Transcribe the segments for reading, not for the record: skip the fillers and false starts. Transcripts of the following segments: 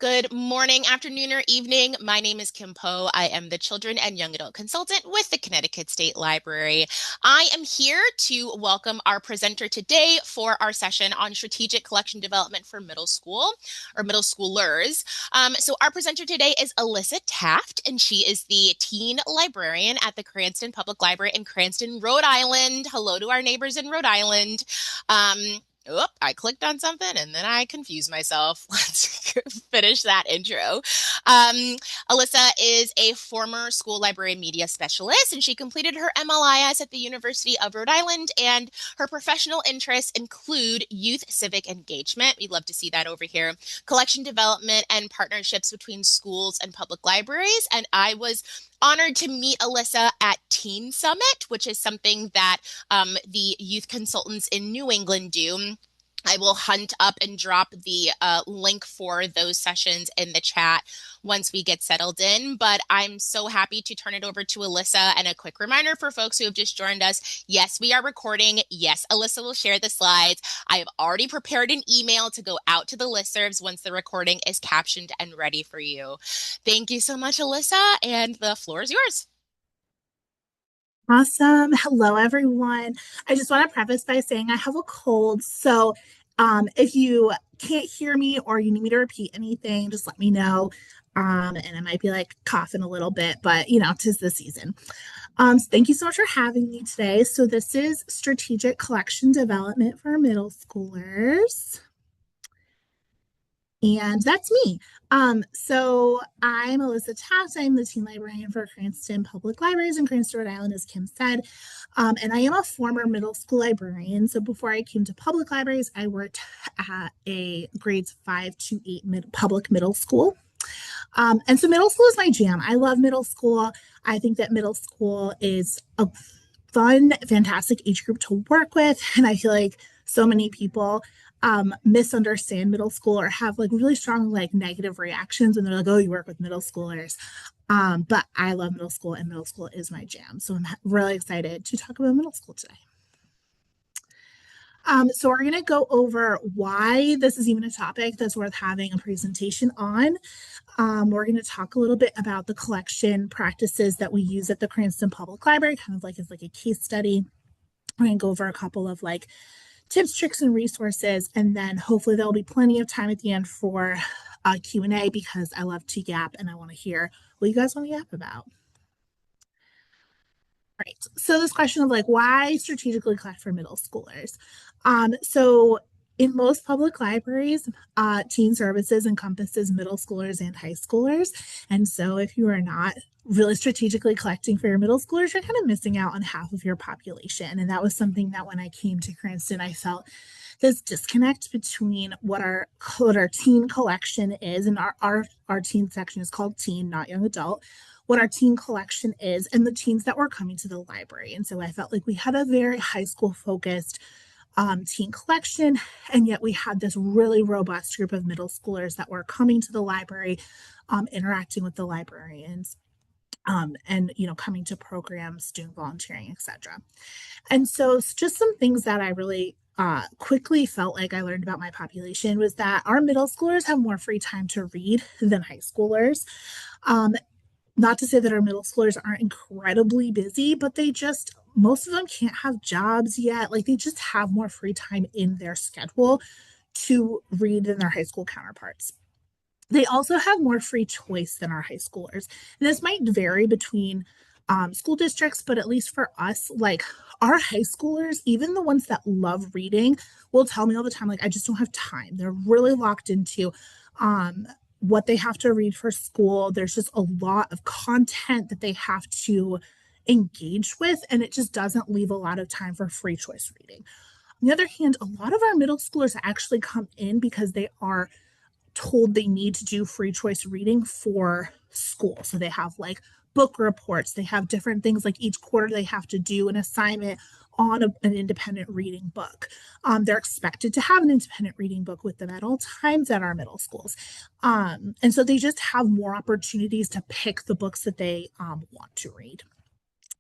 Good morning, afternoon, or evening. My name is Kim Poe. I am the Children and Young Adult Consultant with the Connecticut State Library. I am here to welcome our presenter today for our session on strategic collection development for middle school or middle schoolers. So our presenter today is Alyssa Taft, and she is the teen librarian at the Cranston Public Library in Cranston, Rhode Island. Hello to our neighbors in Rhode Island. I clicked on something and then I confused myself. Let's finish that intro. Alyssa is a former school library media specialist, and she completed her MLIS at the University of Rhode Island, and her professional interests include youth civic engagement. We'd love to see that over here, collection development, and partnerships between schools and public libraries. And I was honored to meet Alyssa at Teen Summit, which is something that the youth consultants in New England do. I will hunt up and drop the link for those sessions in the chat once we get settled in. But I'm so happy to turn it over to Alyssa. And a quick reminder for folks who have just joined us. Yes, we are recording. Yes, Alyssa will share the slides. I have already prepared an email to go out to the listservs once the recording is captioned and ready for you. Thank you so much, Alyssa. And the floor is yours. Awesome. Hello, everyone. I just want to preface by saying I have a cold. So if you can't hear me or you need me to repeat anything, just let me know. And I might be like coughing a little bit, but tis the season. So thank you so much for having me today. So this is strategic collection development for middle schoolers. And that's me. So I'm Alyssa Taft. I'm the teen librarian for Cranston Public Libraries in Cranston, Rhode Island, as Kim said. And I am a former middle school librarian. So before I came to public libraries, I worked at a grades 5 to 8 public middle school. And so middle school is my jam. I love middle school. I think that middle school is a fun, fantastic age group to work with. And I feel like so many people misunderstand middle school or have like really strong like negative reactions when they're like, oh, you work with middle schoolers. But I love middle school and middle school is my jam. So I'm really excited to talk about middle school today. So we're going to go over why this is even a topic that's worth having a presentation on. We're going to talk a little bit about the collection practices that we use at the Cranston Public Library, kind of like as like a case study. We're going to go over a couple of like tips, tricks, and resources, and then hopefully there'll be plenty of time at the end for Q&A because I love to yap and I want to hear what you guys want to yap about. All right, so this question of like why strategically collect for middle schoolers. So in most public libraries, teen services encompasses middle schoolers and high schoolers. And so if you are not really strategically collecting for your middle schoolers, you're kind of missing out on half of your population. And that was something that when I came to Cranston, I felt this disconnect between what our teen collection is, and our teen section is called teen, not young adult, what our teen collection is, and the teens that were coming to the library. And so I felt like we had a very high school focused teen collection, and yet we had this really robust group of middle schoolers that were coming to the library, interacting with the librarians, and coming to programs, doing volunteering, etc. And so just some things that I really quickly felt like I learned about my population was that our middle schoolers have more free time to read than high schoolers. Not to say that our middle schoolers aren't incredibly busy, but most of them can't have jobs yet. Like they just have more free time in their schedule to read than their high school counterparts. They also have more free choice than our high schoolers. And this might vary between school districts, but at least for us, like our high schoolers, even the ones that love reading, will tell me all the time, like, I just don't have time. They're really locked into what they have to read for school. There's just a lot of content that they have to engage with, and it just doesn't leave a lot of time for free choice reading. On the other hand, a lot of our middle schoolers actually come in because they are told they need to do free choice reading for school. So they have like book reports, they have different things, like each quarter they have to do an assignment on an independent reading book. They're expected to have an independent reading book with them at all times at our middle schools. And so they just have more opportunities to pick the books that they want to read.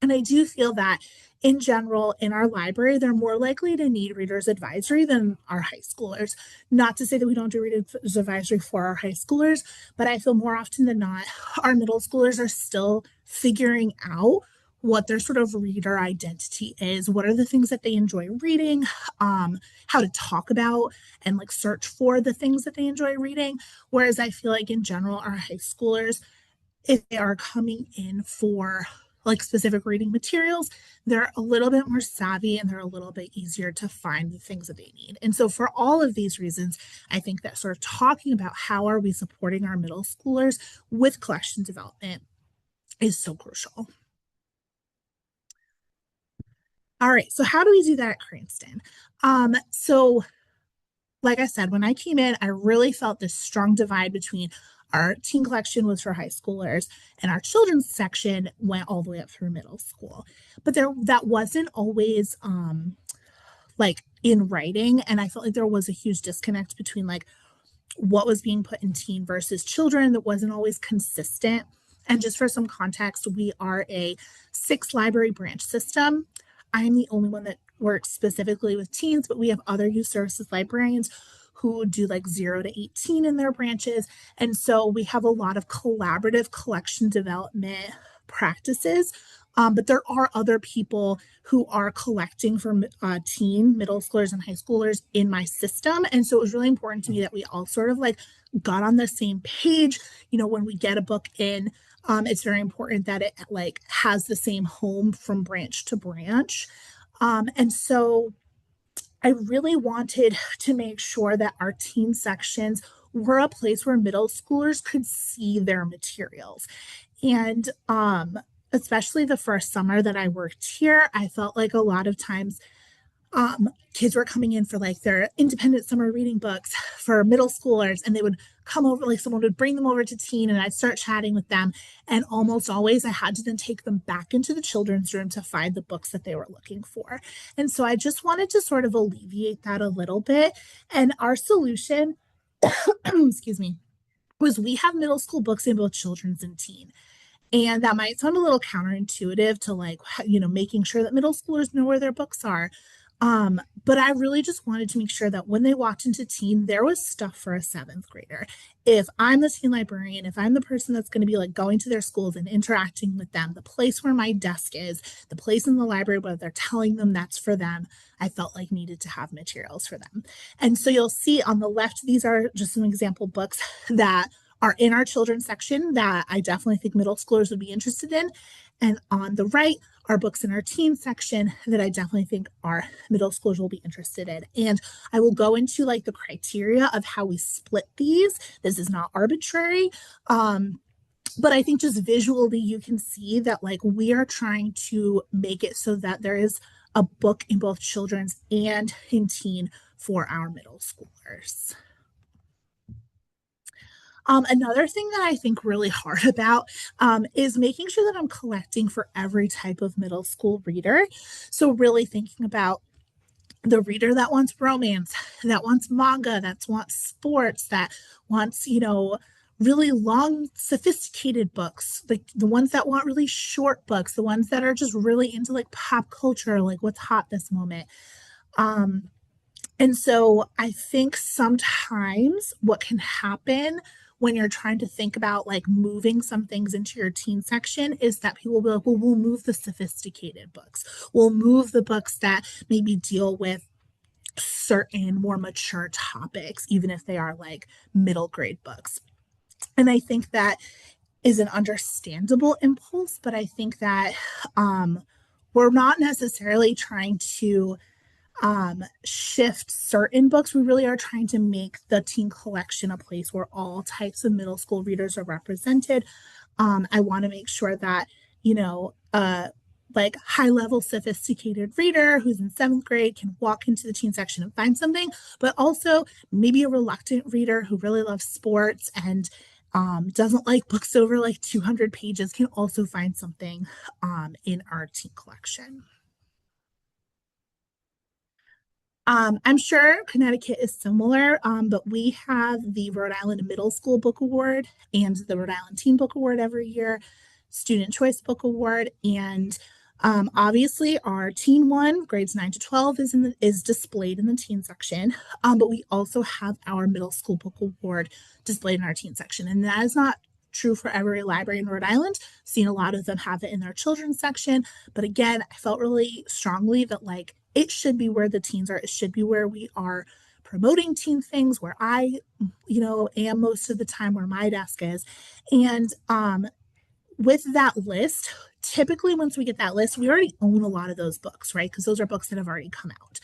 And I do feel that in general, in our library, they're more likely to need readers advisory than our high schoolers. Not to say that we don't do readers advisory for our high schoolers, but I feel more often than not, our middle schoolers are still figuring out what their sort of reader identity is, what are the things that they enjoy reading, how to talk about and like search for the things that they enjoy reading. Whereas I feel like in general, our high schoolers, if they are coming in for like specific reading materials, they're a little bit more savvy and they're a little bit easier to find the things that they need. And so for all of these reasons, I think that sort of talking about how are we supporting our middle schoolers with collection development is so crucial. All right, so how do we do that at Cranston? So like I said, when I came in, I really felt this strong divide between our teen collection was for high schoolers and our children's section went all the way up through middle school. But there that wasn't always like in writing. And I felt like there was a huge disconnect between like what was being put in teen versus children that wasn't always consistent. And just for some context, we are a 6 library branch system. I am the only one that works specifically with teens, but we have other youth services librarians who do like 0 to 18 in their branches. And so we have a lot of collaborative collection development practices. But there are other people who are collecting for teen, middle schoolers, and high schoolers in my system. And so it was really important to me that we all sort of like got on the same page. You know, when we get a book in, it's very important that it like has the same home from branch to branch. And so I really wanted to make sure that our teen sections were a place where middle schoolers could see their materials. And especially the first summer that I worked here, I felt like a lot of times kids were coming in for like their independent summer reading books for middle schoolers, and they would come over, like someone would bring them over to teen, and I'd start chatting with them. And almost always, I had to then take them back into the children's room to find the books that they were looking for. And so I just wanted to sort of alleviate that a little bit. And our solution, excuse me, was we have middle school books in both children's and teen. And that might sound a little counterintuitive to like, you know, making sure that middle schoolers know where their books are. But I really just wanted to make sure that when they walked into teen, there was stuff for a 7th grader. If I'm the teen librarian, if I'm the person that's going to be like going to their schools and interacting with them, the place where my desk is, the place in the library where they're telling them that's for them, I felt like needed to have materials for them. And so you'll see on the left, these are just some example books that are in our children's section that I definitely think middle schoolers would be interested in. And on the right are books in our teen section that I definitely think our middle schoolers will be interested in. And I will go into like the criteria of how we split these. This is not arbitrary. But I think just visually you can see that like we are trying to make it so that there is a book in both children's and in teen for our middle schoolers. Another thing that I think really hard about is making sure that I'm collecting for every type of middle school reader. So, really thinking about the reader that wants romance, that wants manga, that wants sports, that wants, you know, really long, sophisticated books, like the ones that want really short books, the ones that are just really into like pop culture, like what's hot this moment. Um, and so I think sometimes what can happen when you're trying to think about like moving some things into your teen section is that people will be like, well, we'll move the sophisticated books. We'll move the books that maybe deal with certain more mature topics, even if they are like middle grade books. And I think that is an understandable impulse, but I think that we're not necessarily trying to shift certain books. We really are trying to make the teen collection a place where all types of middle school readers are represented. I want to make sure that, you know, like high level sophisticated reader who's in 7th grade can walk into the teen section and find something, but also maybe a reluctant reader who really loves sports and doesn't like books over like 200 pages can also find something in our teen collection. I'm sure Connecticut is similar, but we have the Rhode Island Middle School Book Award and the Rhode Island Teen Book Award every year, Student Choice Book Award, and Obviously, our teen one, grades 9 to 12, is displayed in the teen section, but we also have our middle school book award displayed in our teen section. And that is not true for every library in Rhode Island. Seen a lot of them have it in their children's section. But again, I felt really strongly that like it should be where the teens are. It should be where we are promoting teen things, where I, am most of the time, where my desk is. And with that list, typically once we get that list, we already own a lot of those books, right? Because those are books that have already come out.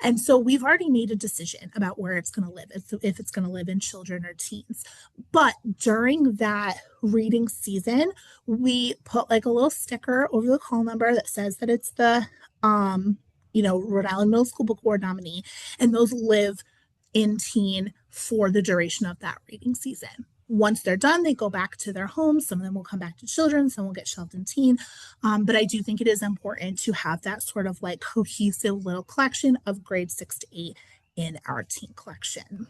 And so we've already made a decision about where it's going to live, if it's going to live in children or teens. But during that reading season, we put like a little sticker over the call number that says that it's the Rhode Island Middle School Book Award nominee, and those live in teen for the duration of that reading season. Once they're done, they go back to their homes. Some of them will come back to children, some will get shelved in teen. But I do think it is important to have that sort of like cohesive little collection of grades 6 to 8 in our teen collection.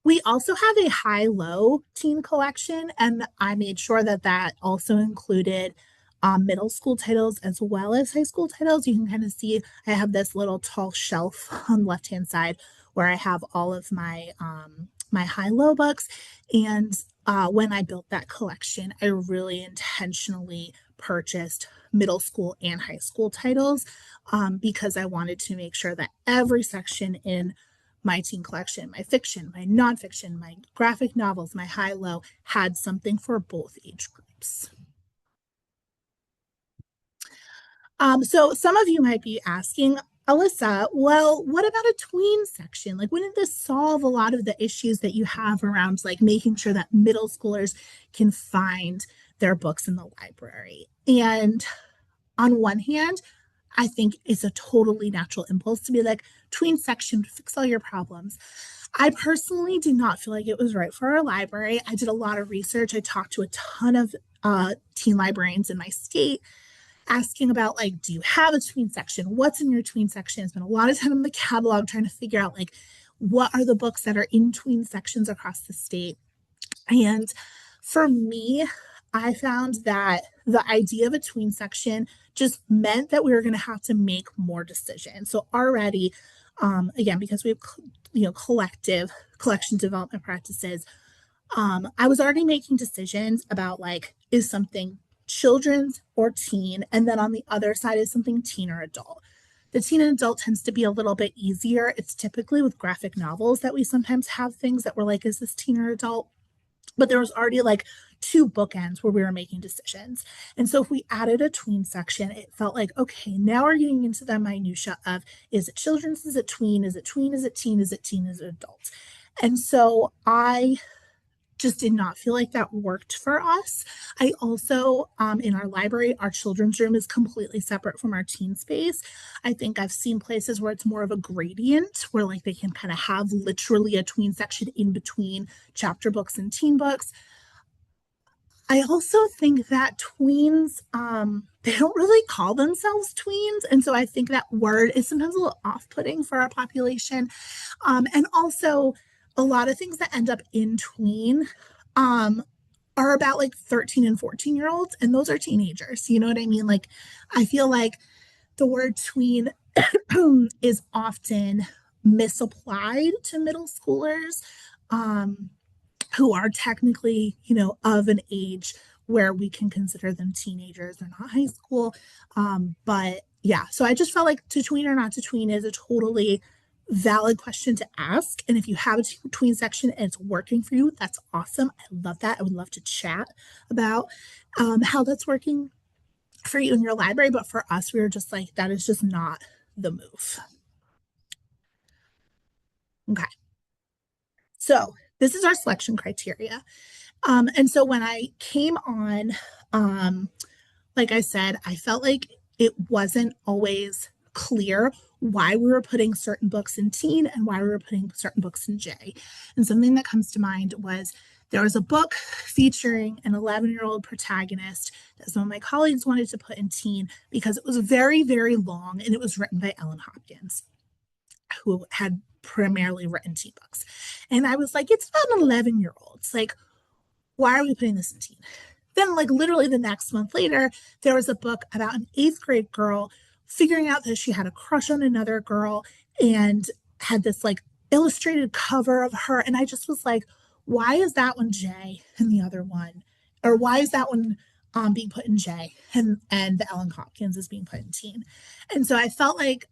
We also have a high-low teen collection, and I made sure that that also included middle school titles as well as high school titles. You can kind of see I have this little tall shelf on the left-hand side where I have all of my my high-low books. And when I built that collection, I really intentionally purchased middle school and high school titles because I wanted to make sure that every section in my teen collection, my fiction, my nonfiction, my graphic novels, my high-low, had something for both age groups. So some of you might be asking, Alyssa, well, what about a tween section? Like, wouldn't this solve a lot of the issues that you have around like making sure that middle schoolers can find their books in the library? And on one hand, I think it's a totally natural impulse to be like, tween section, fix all your problems. I personally do not feel like it was right for our library. I did a lot of research. I talked to a ton of teen librarians in my state asking about like, do you have a tween section? What's in your tween section? I spent a lot of time in the catalog trying to figure out like what are the books that are in tween sections across the state. And for me, I found that the idea of a tween section just meant that we were going to have to make more decisions. So already, again, because we have collective collection development practices, I was already making decisions about like, is something children's or teen, and then on the other side is something teen or adult. The teen and adult tends to be a little bit easier. It's typically with graphic novels that we sometimes have things that we're like, is this teen or adult? But there was already like two bookends where we were making decisions. And so if we added a tween section, it felt like, okay, now we're getting into the minutia of, is it children's, is it tween, is it tween, is it teen, is it teen, is it adult? And so I just did not feel like that worked for us. I also, in our library, our children's room is completely separate from our teen space. I think I've seen places where it's more of a gradient, where like they can kind of have literally a tween section in between chapter books and teen books. I also think that tweens, they don't really call themselves tweens. And so I think that word is sometimes a little off-putting for our population. And also, a lot of things that end up in tween are about like 13 and 14-year-olds, and those are teenagers. You know what I mean? Like, I feel like the word tween is often misapplied to middle schoolers who are technically, of an age where we can consider them teenagers. They're not high school. But yeah, so I just felt like to tween or not to tween is a totally valid question to ask. And if you have a tween section and it's working for you, that's awesome. I love that. I would love to chat about how that's working for you in your library. But for us, we were just like, that is just not the move. Okay. So this is our selection criteria. And so when I came on, like I said, I felt like it wasn't always clear why we were putting certain books in teen and why we were putting certain books in J. And something that comes to mind was there was a book featuring an 11-year-old protagonist that some of my colleagues wanted to put in teen because it was very, very long and it was written by Ellen Hopkins, who had primarily written teen books. And I was like, it's about an 11-year-old. It's like, why are we putting this in teen? Then, like literally the next month later, there was a book about an eighth grade girl figuring out that she had a crush on another girl and had this like illustrated cover of her. And I just was like, why is that one J and the other one? Or why is that one being put in J and the Ellen Hopkins is being put in teen? And so I felt like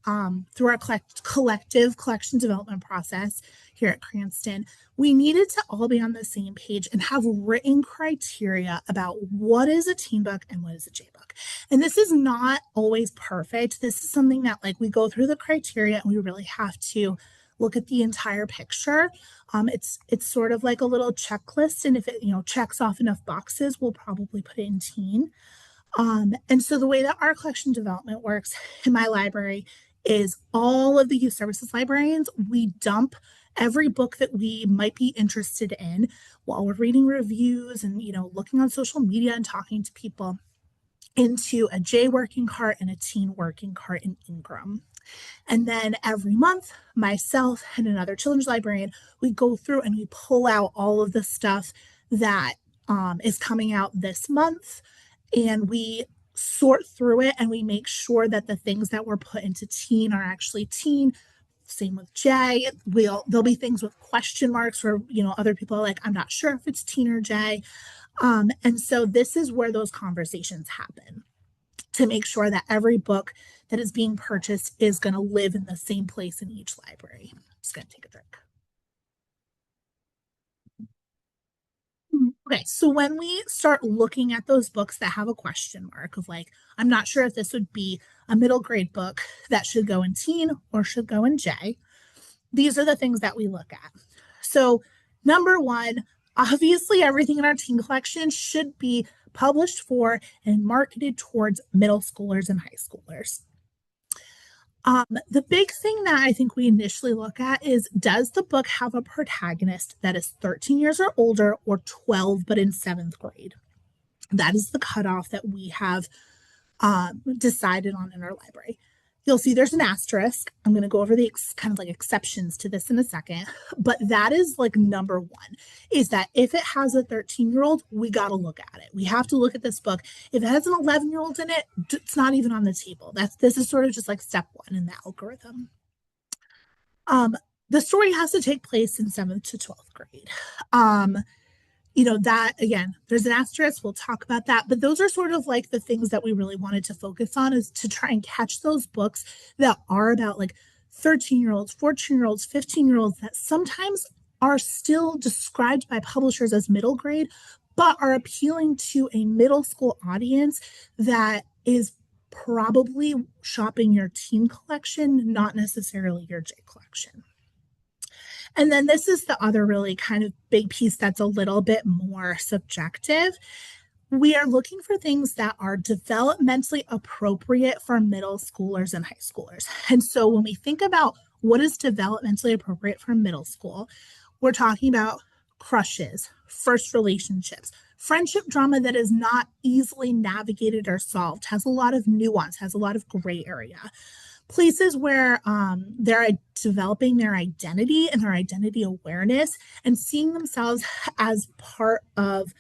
through our collective collection development process here at Cranston, we needed to all be on the same page and have written criteria about what is a teen book and what is a J book. And this is not always perfect. This is something that like we go through the criteria and we really have to look at the entire picture. It's sort of like a little checklist, and if it checks off enough boxes, we'll probably put it in teen. And so the way that our collection development works in my library is all of the youth services librarians, we dump every book that we might be interested in while we're reading reviews and looking on social media and talking to people into a J working cart and a teen working cart in Ingram. And then every month, myself and another children's librarian, we go through and we pull out all of the stuff that is coming out this month. And we sort through it and we make sure that the things that were put into teen are actually teen. Same with J. There'll be things with question marks where other people are like, I'm not sure if it's teen or J. And so this is where those conversations happen to make sure that every book that is being purchased is going to live in the same place in each library. I'm just going to take a drink. Okay, so when we start looking at those books that have a question mark of like, I'm not sure if this would be a middle grade book that should go in teen or should go in J, these are the things that we look at. So, number one, obviously, everything in our teen collection should be published for and marketed towards middle schoolers and high schoolers. The big thing that I think we initially look at is, does the book have a protagonist that is 13 years or older or 12 but in seventh grade? That is the cutoff that we have decided on in our library. You'll see there's an asterisk. I'm going to go over the kind of like exceptions to this in a second, but that is like number one, is that if it has a 13-year-old, we got to look at it. We have to look at this book. If it has an 11-year-old in it, it's not even on the table. This is sort of just like step one in the algorithm. The story has to take place in 7th to 12th grade. That again, there's an asterisk. We'll talk about that. But those are sort of like the things that we really wanted to focus on, is to try and catch those books that are about like 13-year-olds, 14-year-olds, 15-year-olds that sometimes are still described by publishers as middle grade, but are appealing to a middle school audience that is probably shopping your teen collection, not necessarily your J collection. And then this is the other really kind of big piece that's a little bit more subjective. We are looking for things that are developmentally appropriate for middle schoolers and high schoolers. And so when we think about what is developmentally appropriate for middle school, we're talking about crushes, first relationships, friendship drama that is not easily navigated or solved, has a lot of nuance, has a lot of gray area. Places where they're developing their identity and their identity awareness and seeing themselves as part of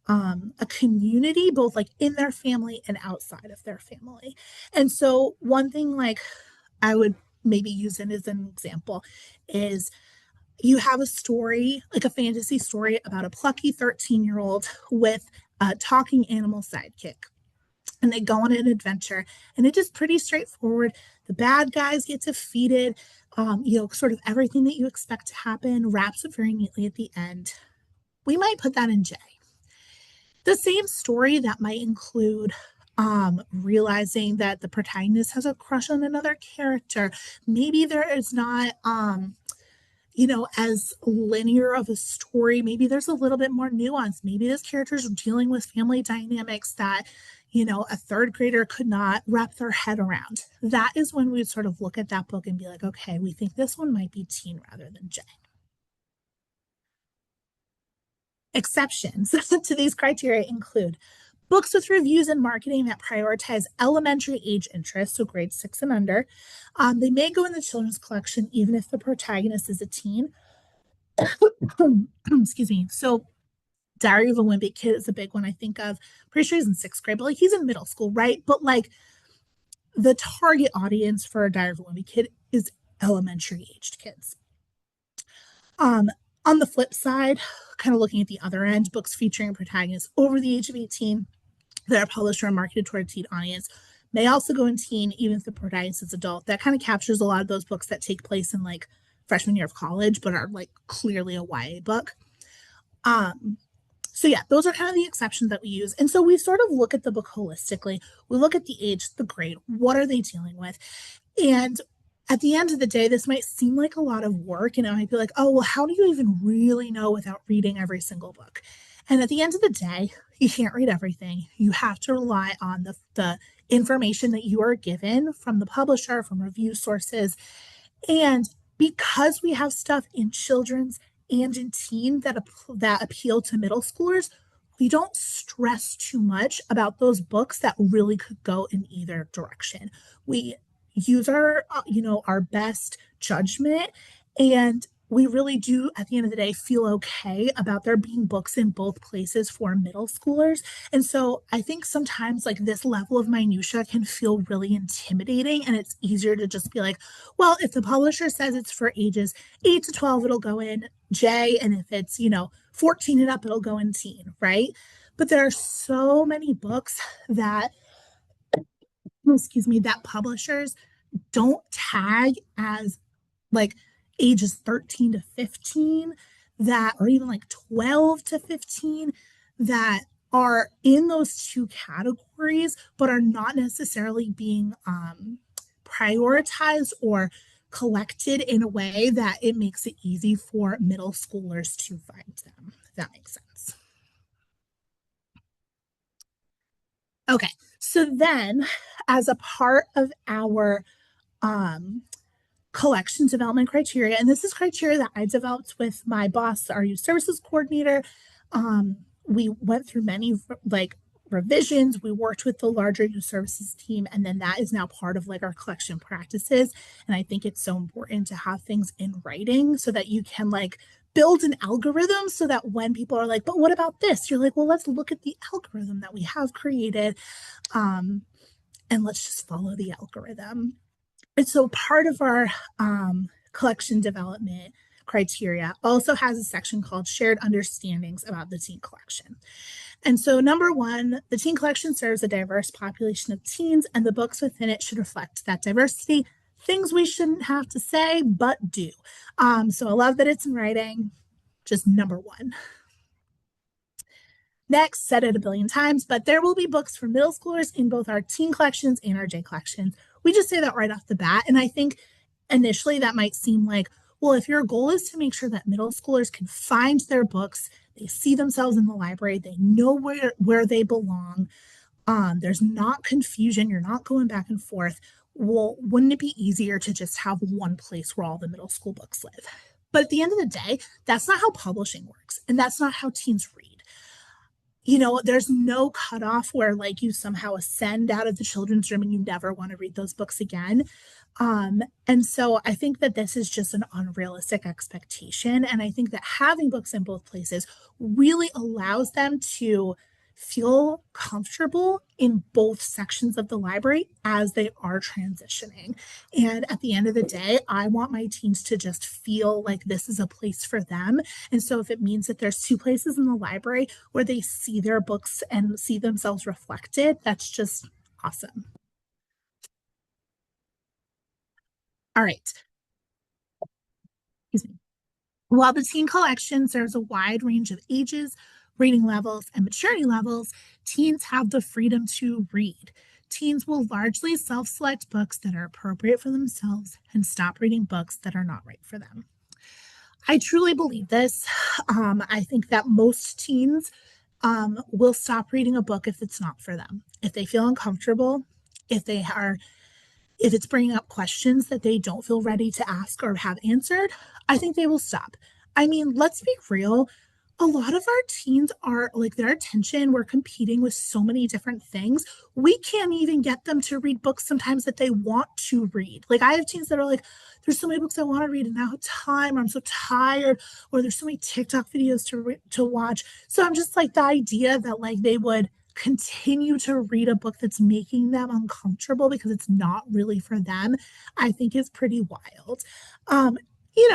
a community, both like in their family and outside of their family. And so one thing like I would maybe use it as an example is, you have a story, like a fantasy story about a plucky 13-year-old with a talking animal sidekick. And they go on an adventure, and it is pretty straightforward. The bad guys get defeated, sort of everything that you expect to happen wraps up very neatly at the end. We might put that in J. The same story that might include realizing that the protagonist has a crush on another character. Maybe there is not as linear of a story. Maybe there's a little bit more nuance. Maybe this character is dealing with family dynamics that, a third grader could not wrap their head around. That is when we sort of look at that book and be like, okay, we think this one might be teen rather than J. Exceptions to these criteria include books with reviews and marketing that prioritize elementary age interests, so grades 6 and under. They may go in the children's collection even if the protagonist is a teen. Excuse me. So Diary of a Wimpy Kid is a big one I think of. Pretty sure he's in sixth grade, but like he's in middle school, right? But like the target audience for a Diary of a Wimpy Kid is elementary aged kids. Um, on the flip side, kind of looking at the other end, books featuring protagonists over the age of 18 that are published or marketed toward a teen audience may also go in teen, even if the protagonist is adult. That kind of captures a lot of those books that take place in like freshman year of college, but are like clearly a YA book. Um, so yeah, those are kind of the exceptions that we use. And so we sort of look at the book holistically. We look at the age, the grade, what are they dealing with? And at the end of the day, this might seem like a lot of work. And I might be like, oh, well, how do you even really know without reading every single book? And at the end of the day, you can't read everything. You have to rely on the information that you are given from the publisher, from review sources. And because we have stuff in children's and in teen that appeal to middle schoolers, we don't stress too much about those books that really could go in either direction. We use our best judgment, and we really do at the end of the day feel okay about there being books in both places for middle schoolers. And so I think sometimes like this level of minutia can feel really intimidating, and it's easier to just be like, well, if the publisher says it's for ages 8 to 12, it'll go in J, and if it's 14 and up, it'll go in teen, right? But there are so many books that that publishers don't tag as like ages 13 to 15, that or even like 12 to 15, that are in those two categories but are not necessarily being prioritized or collected in a way that it makes it easy for middle schoolers to find them, if that makes sense. Okay, so then as a part of our collection development criteria, and this is criteria that I developed with my boss, our youth services coordinator. We went through many like revisions. We worked with the larger youth services team, and then that is now part of like our collection practices. And I think it's so important to have things in writing so that you can like build an algorithm so that when people are like, but what about this? You're like, well, let's look at the algorithm that we have created, and let's just follow the algorithm. And so part of our collection development criteria also has a section called shared understandings about the teen collection. And so number one, the teen collection serves a diverse population of teens, and the books within it should reflect that diversity. Things we shouldn't have to say, but do. So I love that it's in writing, just number one. Next, said it a billion times, but there will be books for middle schoolers in both our teen collections and our J collections. We just say that right off the bat. And I think initially that might seem like, well, if your goal is to make sure that middle schoolers can find their books, they see themselves in the library, they know where they belong, there's not confusion, you're not going back and forth. Well, wouldn't it be easier to just have one place where all the middle school books live? But at the end of the day, that's not how publishing works. And that's not how teens read. There's no cutoff where like you somehow ascend out of the children's room and you never want to read those books again. And so I think that this is just an unrealistic expectation. And I think that having books in both places really allows them to feel comfortable in both sections of the library as they are transitioning. And at the end of the day, I want my teens to just feel like this is a place for them. And so if it means that there's two places in the library where they see their books and see themselves reflected, that's just awesome. All right. Excuse me. While the teen collection serves a wide range of ages, reading levels, and maturity levels, teens have the freedom to read. Teens will largely self select books that are appropriate for themselves and stop reading books that are not right for them. I truly believe this. I think that most teens will stop reading a book if it's not for them. If they feel uncomfortable, if it's bringing up questions that they don't feel ready to ask or have answered, I think they will stop. I mean, let's be real. a lot of our teens are like their attention, we're competing with so many different things. We can't even get them to read books sometimes that they want to read. Like I have teens that are like, there's so many books I want to read and now time, or I'm so tired, or there's so many TikTok videos to watch. So I'm just like the idea that like they would continue to read a book that's making them uncomfortable because it's not really for them, I think is pretty wild. Um,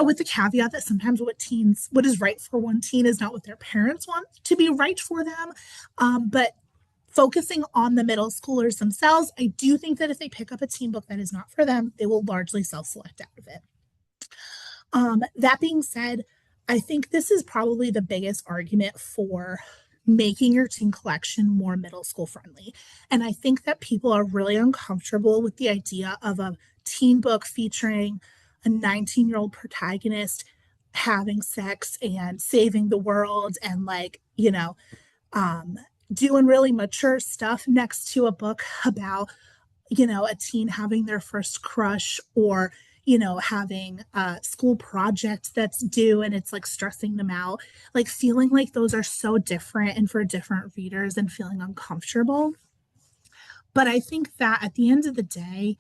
with the caveat that sometimes what is right for one teen is not what their parents want to be right for them. But focusing on the middle schoolers themselves, I do think that if they pick up a teen book that is not for them, they will largely self select out of it. That being said, I think this is probably the biggest argument for making your teen collection more middle school friendly. And I think that people are really uncomfortable with the idea of a teen book featuring a 19-year-old protagonist having sex and saving the world and um, doing really mature stuff next to a book about a teen having their first crush, or having a school project that's due and it's like stressing them out, like feeling like those are so different and for different readers and feeling uncomfortable. But I think that at the end of the day,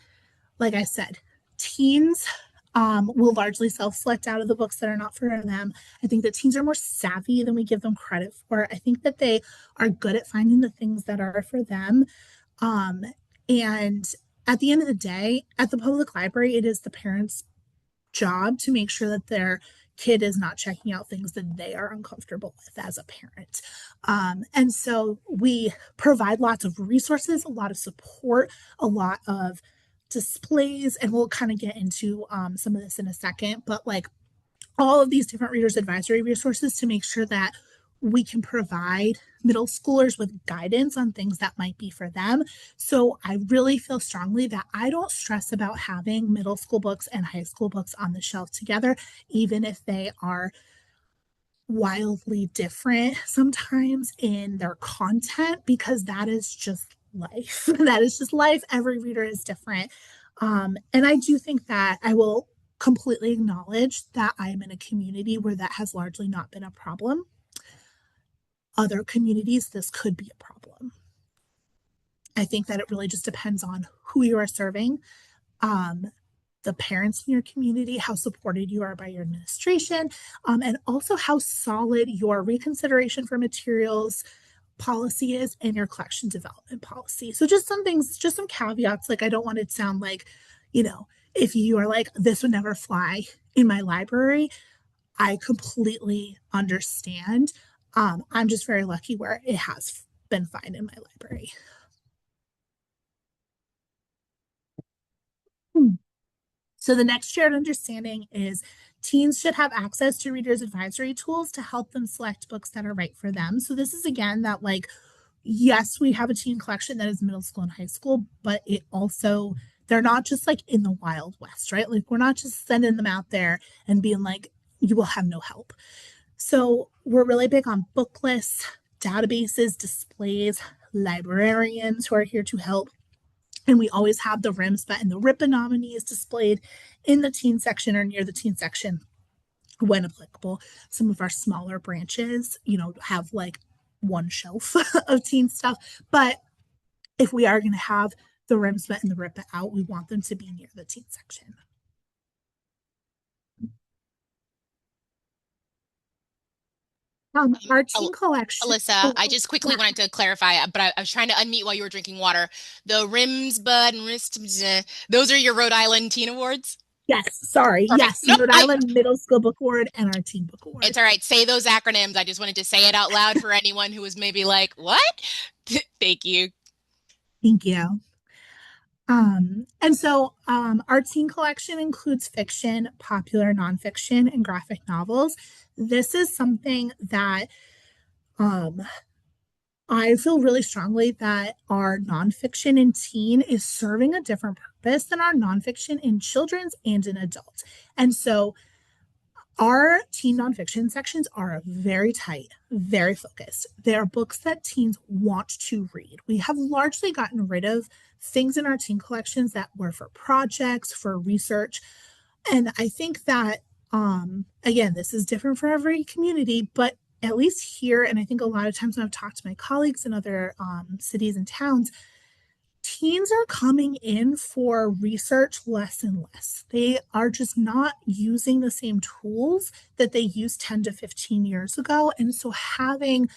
like I said, teens will largely self-select out of the books that are not for them. I think that teens are more savvy than we give them credit for. I think that they are good at finding the things that are for them. um, and at the end of the day, at the public library, it is the parents' job to make sure that their kid is not checking out things that they are uncomfortable with as a parent. And so we provide lots of resources, a lot of support, a lot of displays, and we'll kind of get into some of this in a second, but like all of these different readers advisory resources to make sure that we can provide middle schoolers with guidance on things that might be for them. So I really feel strongly that I don't stress about having middle school books and high school books on the shelf together, even if they are wildly different sometimes in their content, because that is just life. That is just life. Every reader is different. And I do think that I will completely acknowledge that I'm in a community where that has largely not been a problem. Other communities, this could be a problem. I think that it really just depends on who you are serving, um, the parents in your community, how supported you are by your administration, and also how solid your reconsideration for materials policy is and your collection development policy. So just some things, just some caveats. Like I don't want it to sound like, if you are like, this would never fly in my library, I completely understand. I'm just very lucky where it has been fine in my library. So the next shared understanding is teens should have access to readers advisory tools to help them select books that are right for them. So this is again that like, yes, we have a teen collection that is middle school and high school, but it also, they're not just like in the Wild West, right? Like we're not just sending them out there and being like, you will have no help. So we're really big on book lists, databases, displays, librarians who are here to help. And we always have the RIMSBET and the RIPA nominees displayed in the teen section or near the teen section when applicable. Some of our smaller branches, have like one shelf of teen stuff. But if we are going to have the RIMSBET and the RIPA out, we want them to be near the teen section. Our teen collection. Alyssa, I just quickly Yeah. wanted to clarify, but I was trying to unmute while you were drinking water. The Rims, Bud, and Wrist, those are your Rhode Island Teen Awards? Yes, sorry. Perfect. Yes, Nope, Rhode Island Middle School Book Award and our Teen Book Award. it's all right. Say those acronyms. I just wanted to say it out loud for anyone who was maybe like, what? Thank you. Thank you. And so our teen collection includes fiction, popular nonfiction, and graphic novels. This is something that um, I feel really strongly that our nonfiction in teen is serving a different purpose than our nonfiction in children's and in adult. And so our teen nonfiction sections are very tight, very focused. They are books that teens want to read. We have largely gotten rid of things in our teen collections that were for projects, for research. And I think that, again, this is different for every community, but at least here, and I think a lot of times when I've talked to my colleagues in other cities and towns, teens are coming in for research less and less. They are just not using the same tools that they used 10 to 15 years ago. And so having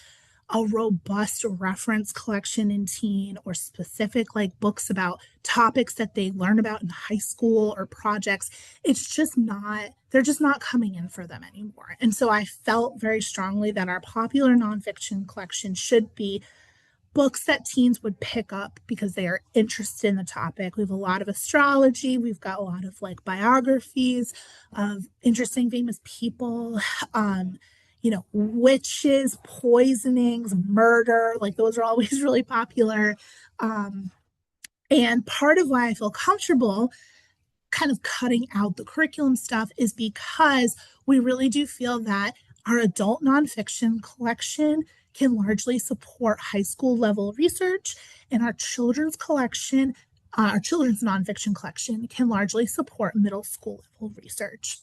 a robust reference collection in teen or specific like books about topics that they learn about in high school or projects, it's just not, they're just not coming in for them anymore. And so I felt very strongly that our popular nonfiction collection should be books that teens would pick up because they are interested in the topic. We have a lot of astrology. We've got a lot of like biographies of interesting, famous people, witches, poisonings, murder. Like those are always really popular. And part of why I feel comfortable kind of cutting out the curriculum stuff is because we really do feel that our adult nonfiction collection can largely support high school level research, and our children's collection, our children's nonfiction collection, can largely support middle school level research.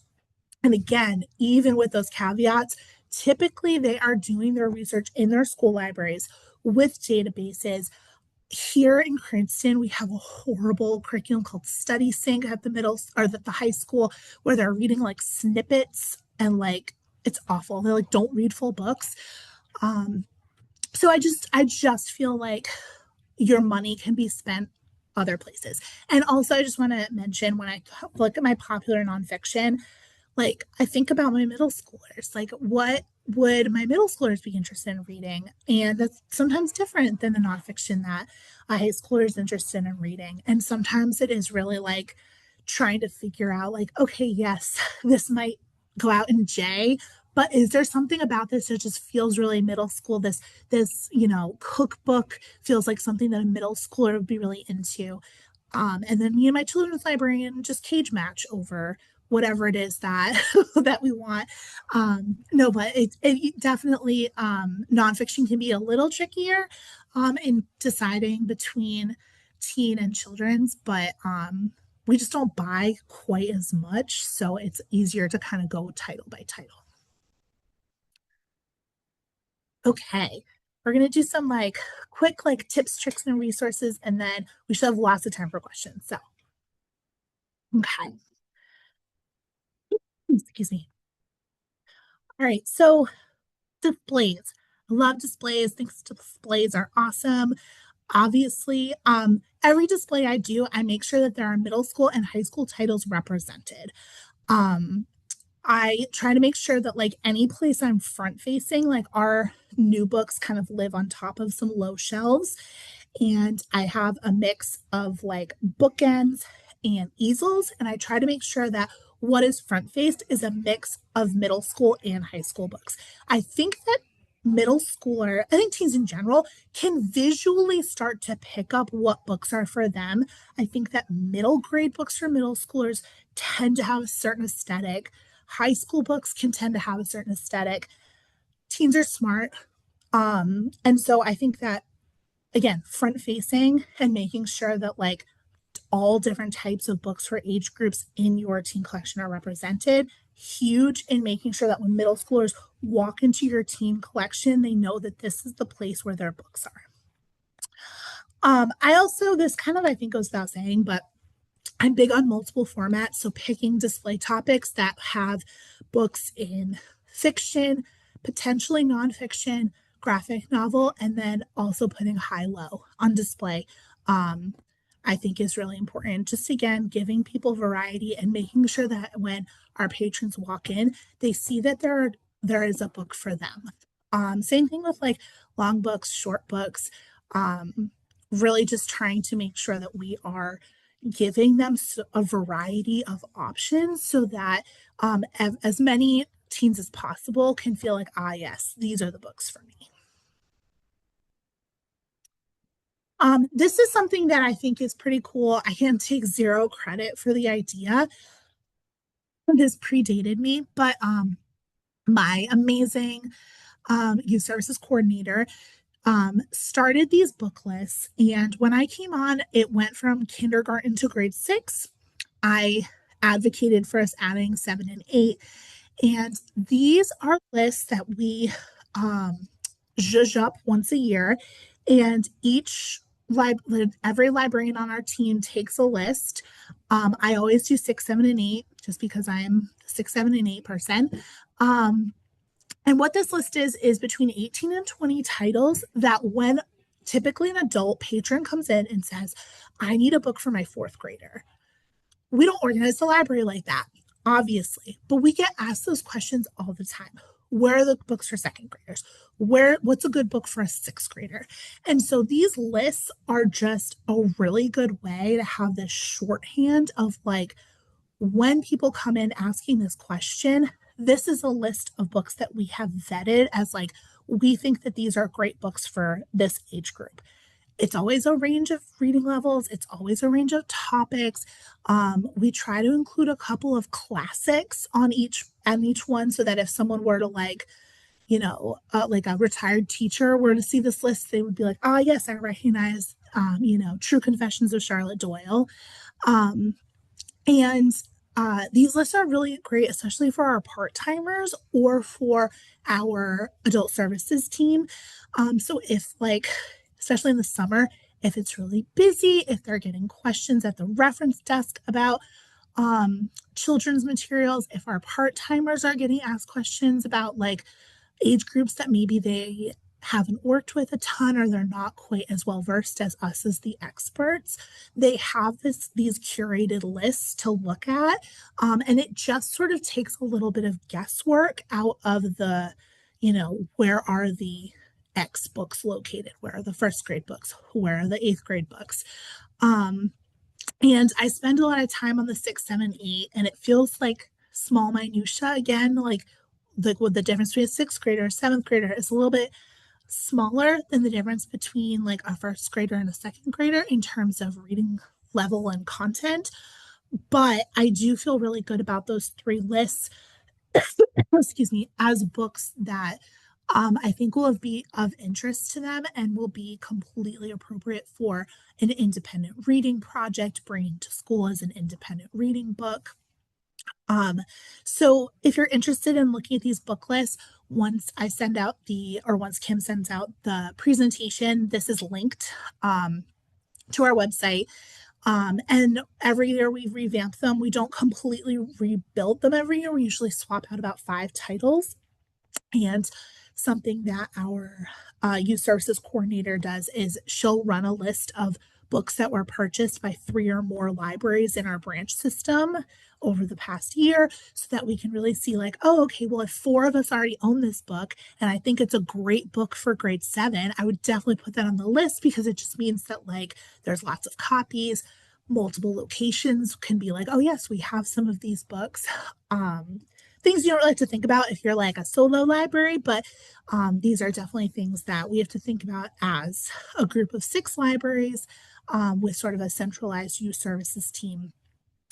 And again, even with those caveats, typically they are doing their research in their school libraries with databases. Here in Cranston, we have a horrible curriculum called Study Sync at the middle or at the high school, where they're reading like snippets and like it's awful. They like don't read full books. So I just feel like your money can be spent other places. And also, I just want to mention when I look at my popular nonfiction, like I think about my middle schoolers, like what would my middle schoolers be interested in reading? And that's sometimes different than the nonfiction that a high schooler is interested in reading. And sometimes it is really like trying to figure out, like, okay, yes, this might go out in J, but is there something about this that just feels really middle school? This cookbook feels like something that a middle schooler would be really into. And then me and my children's librarian just cage match over whatever it is that that we want. No, but it definitely nonfiction can be a little trickier in deciding between teen and children's, but we just don't buy quite as much, so it's easier to kind of go title by title. Okay, we're gonna do some like quick like tips, tricks, and resources, and then we should have lots of time for questions. So, okay, excuse me. All right, so displays. I love displays. Think displays are awesome. Obviously, every display I do, I make sure that there are middle school and high school titles represented. Um, I try to make sure that like any place I'm front facing, like our new books kind of live on top of some low shelves. And I have a mix of like bookends and easels. And I try to make sure that what is front faced is a mix of middle school and high school books. I think that I think teens in general can visually start to pick up what books are for them. I think that middle grade books for middle schoolers tend to have a certain aesthetic. High school books can tend to have a certain aesthetic. Teens are smart. And so I think that again, front facing and making sure that like all different types of books for age groups in your teen collection are represented. Huge in making sure that when middle schoolers walk into your teen collection, they know that this is the place where their books are. I also, this kind of, I think goes without saying, but I'm big on multiple formats. So picking display topics that have books in fiction, potentially nonfiction, graphic novel, and then also putting high low on display. I think is really important. Just again, giving people variety and making sure that when our patrons walk in, they see that there is a book for them. Same thing with like long books, short books. Really just trying to make sure that we are giving them a variety of options so that as many teens as possible can feel like, ah, yes, these are the books for me. This is something that I think is pretty cool. I can take zero credit for the idea. This predated me, but my amazing youth services coordinator started these book lists. And when I came on, it went from kindergarten to grade 6. I advocated for us adding 7 and 8. And these are lists that we zhuzh up once a year, and every librarian on our team takes a list. I always do 6, 7, and 8 just because I'm a 6, 7, and 8 person. Um, and what this list is between 18 and 20 titles that when typically an adult patron comes in and says, I need a book for my fourth grader. We don't organize the library like that, obviously, but we get asked those questions all the time. Where are the books for second graders? What's a good book for a sixth grader? And so these lists are just a really good way to have this shorthand of like when people come in asking this question, this is a list of books that we have vetted as like we think that these are great books for this age group. It's always a range of reading levels. It's always a range of topics. We try to include a couple of classics on each one, so that if someone were to like a retired teacher were to see this list, they would be like, "Oh yes, I recognize, True Confessions of Charlotte Doyle." Um, and these lists are really great, especially for our part timers or for our adult services team. So if like, especially in the summer, if it's really busy, if they're getting questions at the reference desk about children's materials, if our part timers are getting asked questions about like age groups that maybe they haven't worked with a ton or they're not quite as well versed as us as the experts, they have these curated lists to look at, and it just sort of takes a little bit of guesswork out of the, where are the X books located, where are the first grade books, where are the eighth grade books. And I spend a lot of time on the 6, 7, 8, and it feels like small minutia again, like what the difference between a sixth grader and seventh grader is a little bit smaller than the difference between like a first grader and a second grader in terms of reading level and content. But I do feel really good about those three lists, excuse me, as books that I think will be of interest to them and will be completely appropriate for an independent reading project, bringing to school as an independent reading book. So if you're interested in looking at these book lists, once Kim sends out the presentation, this is linked to our website. And every year we revamp them. We don't completely rebuild them every year. We usually swap out about 5 titles. And something that our youth services coordinator does is she'll run a list of books that were purchased by 3 or more libraries in our branch system over the past year, so that we can really see like, oh, okay, well, if 4 of us already own this book and I think it's a great book for grade 7, I would definitely put that on the list, because it just means that like there's lots of copies, multiple locations can be like, oh yes, we have some of these books. Things you don't like to think about if you're like a solo library, but these are definitely things that we have to think about as a group of 6 libraries, with sort of a centralized youth services team.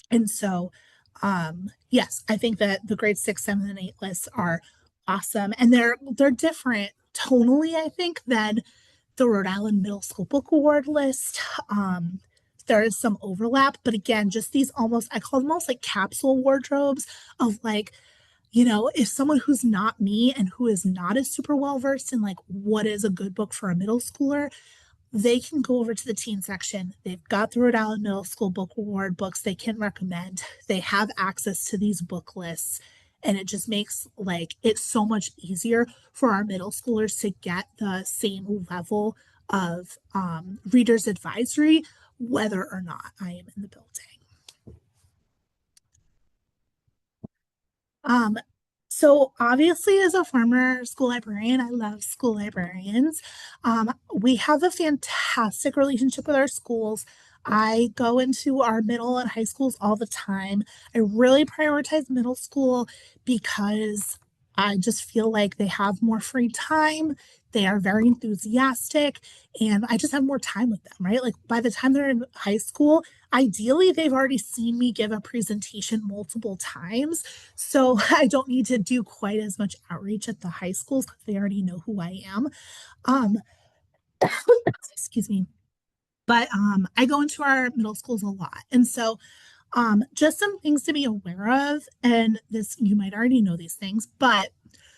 And so, yes, I think that the grade 6, 7, and 8 lists are awesome, and they're different tonally, I think, than the Rhode Island Middle School Book Award list. There is some overlap, but again, just these I call them almost like capsule wardrobes of like, if someone who's not me and who is not as super well versed in like what is a good book for a middle schooler, they can go over to the teen section. They've got the Rhode Island Middle School Book Award books they can recommend. They have access to these book lists. And it just makes like it so much easier for our middle schoolers to get the same level of readers advisory, whether or not I am in the building. Um, so obviously, as a former school librarian, I love school librarians. We have a fantastic relationship with our schools. I go into our middle and high schools all the time. I really prioritize middle school because I just feel like they have more free time. They are very enthusiastic, and I just have more time with them, right? Like by the time they're in high school, ideally, they've already seen me give a presentation multiple times. So I don't need to do quite as much outreach at the high schools because they already know who I am. Um, excuse me. But I go into our middle schools a lot. And so just some things to be aware of. And this, you might already know these things, but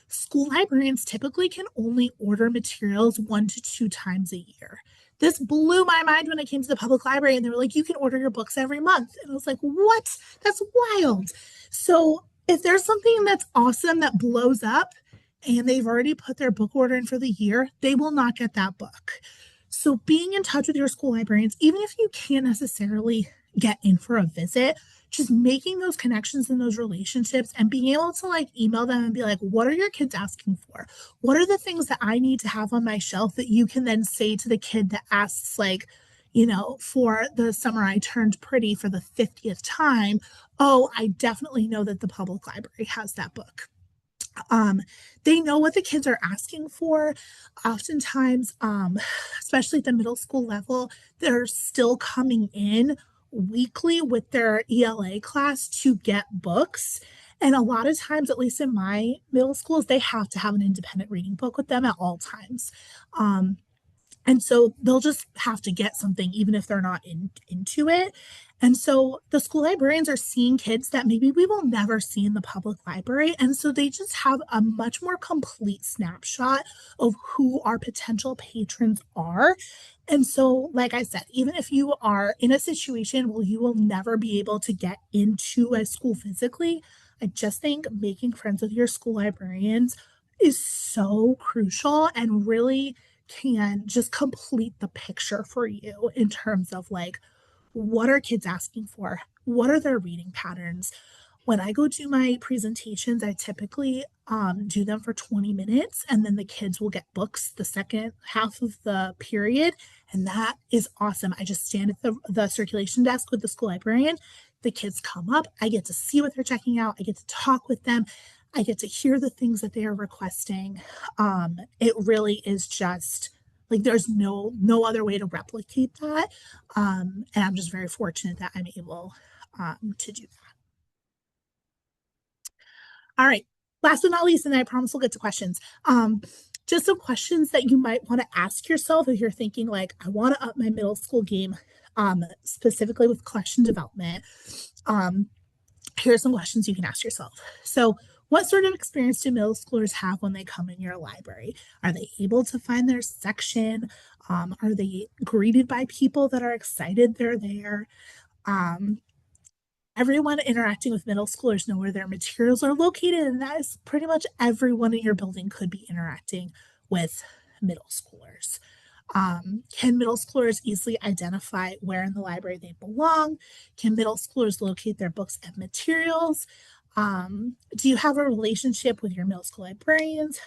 School librarians typically can only order materials 1 to 2 times a year. This blew my mind when it came to the public library, and they were like, you can order your books every month. And I was like, what? That's wild. So if there's something that's awesome that blows up and they've already put their book order in for the year, they will not get that book. So being in touch with your school librarians, even if you can't necessarily get in for a visit, just making those connections and those relationships and being able to like email them and be like, what are your kids asking for? What are the things that I need to have on my shelf that you can then say to the kid that asks, like, for the summer I turned pretty for the 50th time? Oh, I definitely know that the public library has that book. um, they know what the kids are asking for. Oftentimes, especially at the middle school level, they're still coming in weekly with their ELA class to get books. And a lot of times, at least in my middle schools, they have to have an independent reading book with them at all times. Um, and so they'll just have to get something even if they're not into it. And so the school librarians are seeing kids that maybe we will never see in the public library. And so they just have a much more complete snapshot of who our potential patrons are. And so, like I said, even if you are in a situation where you will never be able to get into a school physically, I just think making friends with your school librarians is so crucial and really can just complete the picture for you in terms of like, what are kids asking for? What are their reading patterns? When I go do my presentations, I typically do them for 20 minutes, and then the kids will get books the second half of the period. And that is awesome. I just stand at the circulation desk with the school librarian. The kids come up. I get to see what they're checking out. I get to talk with them. I get to hear the things that they are requesting. It really is just like there's no other way to replicate that. And I'm just very fortunate that I'm able to do that. All right. Last but not least, and I promise we'll get to questions. Just some questions that you might want to ask yourself if you're thinking like, I want to up my middle school game, specifically with collection development. Um, Here's some questions you can ask yourself. So, what sort of experience do middle schoolers have when they come in your library? Are they able to find their section? Are they greeted by people that are excited they're there? Um, Everyone interacting with middle schoolers know where their materials are located, and that is pretty much everyone in your building could be interacting with middle schoolers. Can middle schoolers easily identify where in the library they belong? Can middle schoolers locate their books and materials? Do you have a relationship with your middle school librarians?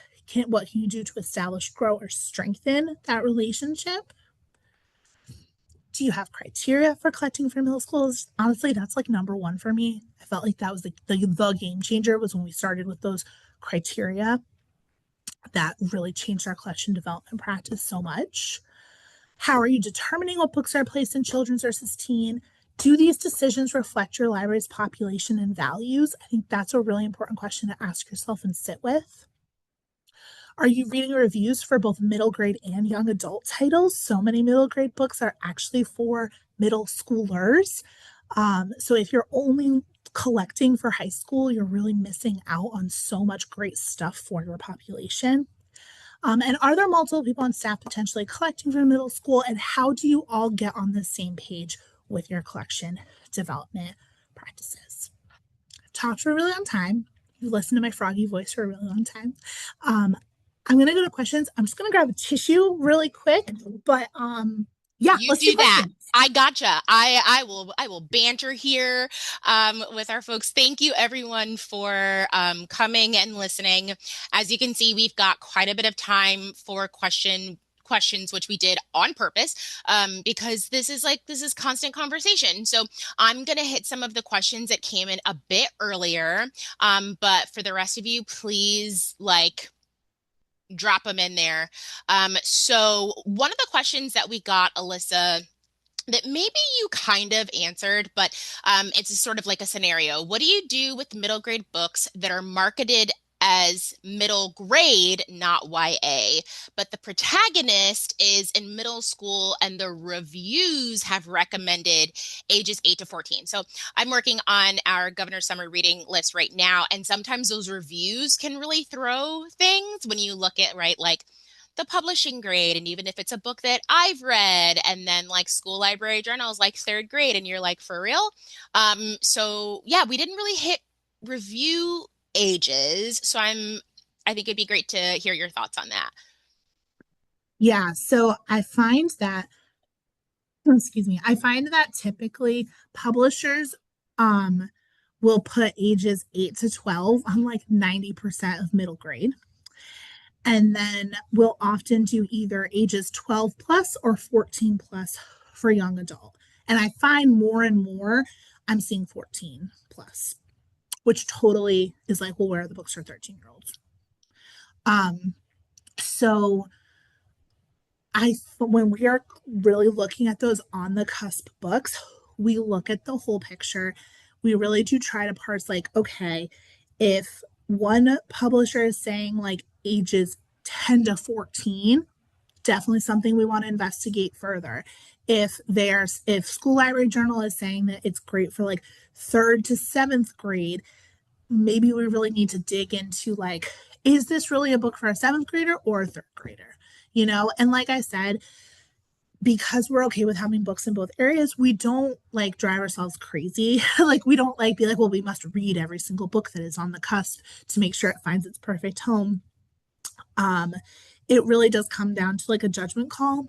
What can you do to establish, grow, or strengthen that relationship? Do you have criteria for collecting for middle schools? Honestly, that's like number one for me. I felt like that was the game changer was when we started with those criteria. That really changed our collection development practice so much. How are you determining what books are placed in children's versus teen? Do these decisions reflect your library's population and values? I think that's a really important question to ask yourself and sit with. Are you reading reviews for both middle grade and young adult titles? So many middle grade books are actually for middle schoolers. So if you're only collecting for high school, you're really missing out on so much great stuff for your population. And are there multiple people on staff potentially collecting for middle school? And how do you all get on the same page with your collection development practices? I've talked for a really long time. You've listened to my froggy voice for a really long time. I'm going to go to questions. I'm just going to grab a tissue really quick, but yeah, You let's do do that. questions. I gotcha. I will banter here with our folks. Thank you everyone for coming and listening. As you can see, we've got quite a bit of time for questions, which we did on purpose, because this is constant conversation. So I'm gonna hit some of the questions that came in a bit earlier, but for the rest of you, please drop them in there. So one of the questions that we got, Alyssa, that maybe you kind of answered, but it's sort of like a scenario. What do you do with middle grade books that are marketed as middle grade, not YA. But the protagonist is in middle school, and the reviews have recommended ages 8 to 14. So I'm working on our Governor's Summer Reading list right now, and sometimes those reviews can really throw things when you look at, right, like the publishing grade, and even if it's a book that I've read, and then like school library journals like third grade, and you're like, for real? So yeah, we didn't really hit review ages. So I think it'd be great to hear your thoughts on that. Yeah, so I find that, excuse me, I find that typically publishers um will put ages 8 to 12 on like 90% of middle grade. And then we'll often do either ages 12 plus or 14 plus for young adult. And I find more and more I'm seeing 14 plus, which totally is like, well, where are the books for 13-year-olds? So when we are really looking at those on the cusp books, we look at the whole picture. We really do try to parse, like, okay, if one publisher is saying like ages 10 to 14, definitely something we want to investigate further. If School Library Journal is saying that it's great for like third to seventh grade, maybe we really need to dig into, like, is this really a book for a seventh grader or a third grader? And like I said, because we're okay with having books in both areas, we don't like drive ourselves crazy. Like, we don't like be like, well, we must read every single book that is on the cusp to make sure it finds its perfect home. Um, it really does come down to like a judgment call.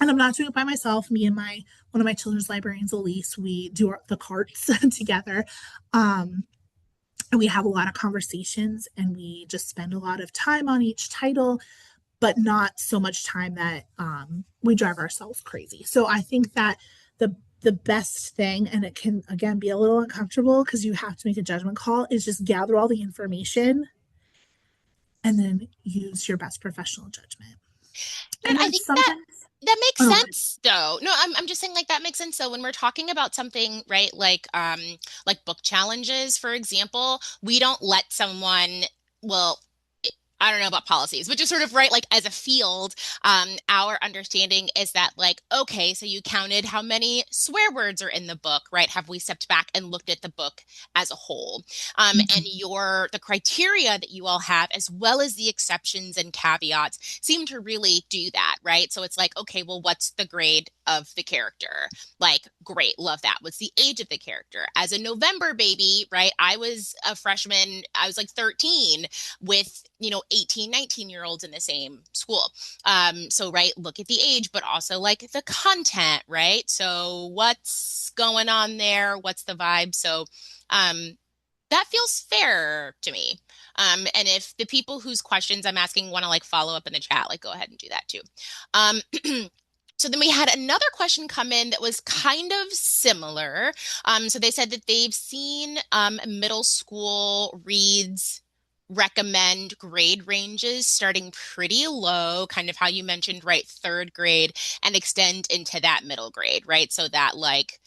And I'm not doing it by myself. Me and my one of my children's librarians, Elise, we do the carts together. And we have a lot of conversations, and we just spend a lot of time on each title, but not so much time that we drive ourselves crazy. So I think that the best thing, and it can again be a little uncomfortable because you have to make a judgment call, is just gather all the information and then use your best professional judgment. And And I then think that sometimes, that makes oh, sense though. No, I'm just saying like that makes sense. So when we're talking about something, right, like book challenges, for example, we don't let someone, well, I don't know about policies, but just sort of right, like as a field, our understanding is that like, okay, so you counted how many swear words are in the book, right? Have we stepped back and looked at the book as a whole? And the criteria that you all have, as well as the exceptions and caveats, seem to really do that, right? So it's like, okay, well, what's the grade of the character? Like, great, love that. What's the age of the character? As a November baby, right? I was a freshman, I was like 13 with 18, 19-year-olds in the same school. So right, look at the age, but also like the content, right? So what's going on there? What's the vibe? So um that feels fair to me. And if the people whose questions I'm asking want to like follow up in the chat, like go ahead and do that too. Um So then we had another question come in that was kind of similar. So they said that they've seen middle school reads recommend grade ranges starting pretty low, kind of how you mentioned, right, third grade, and extend into that middle grade, right? So that like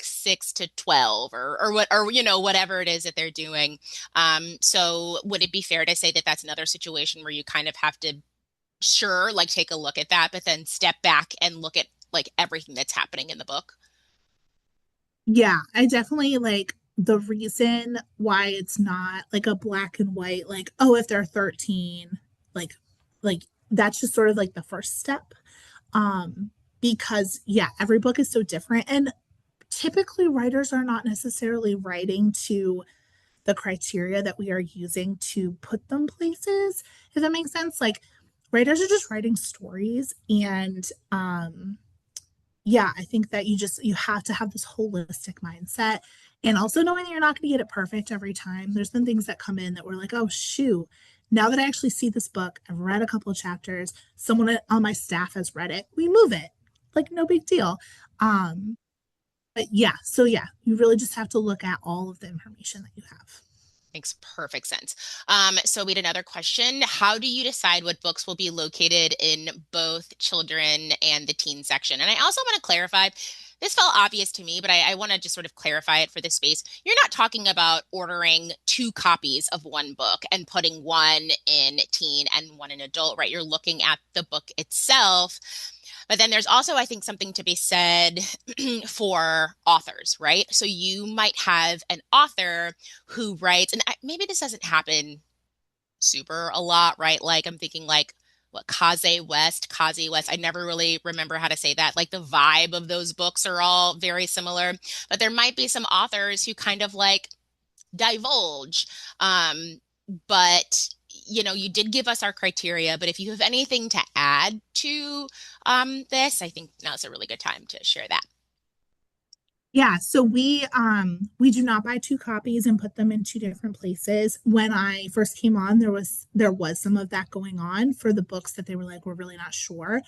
6 to 12 or what, or whatever it is that they're doing. So would it be fair to say that that's another situation where you kind of have to, sure, like take a look at that, but then step back and look at like everything that's happening in the book? yeah, I definitely like the reason why it's not like a black and white, like, oh, if they're 13, like, like that's just sort of like the first step. Because yeah, every book is so different. And typically writers are not necessarily writing to the criteria that we are using to put them places, if that makes sense. Like, writers are just writing stories, and yeah, I think that you have to have this holistic mindset, and also knowing that you're not going to get it perfect every time. There's been things that come in that we're like, oh shoot, now that I actually see this book, I've read a couple of chapters, someone on my staff has read it, we move it, like no big deal. um but yeah, so yeah, you really just have to look at all of the information that you have. Makes perfect sense. So we had another question. How do you decide what books will be located in both children and the teen section? And I also want to clarify, this felt obvious to me, but I want to just sort of clarify it for this space. You're not talking about ordering two copies of one book and putting one in teen and one in adult, right? You're looking at the book itself. But then there's also, I think, something to be said for authors, right? So you might have an author who writes, and maybe this doesn't happen super a lot, right? Like I'm thinking like what Kaze West. I never really remember how to say that. Like the vibe of those books are all very similar, but there might be some authors who kind of like divulge. But you did give us our criteria, but if you have anything to add to this, I think now's a really good time to share that. Yeah, so we do not buy two copies and put them in two different places. When I first came on, there was some of that going on for the books that they were like, we're really not sure.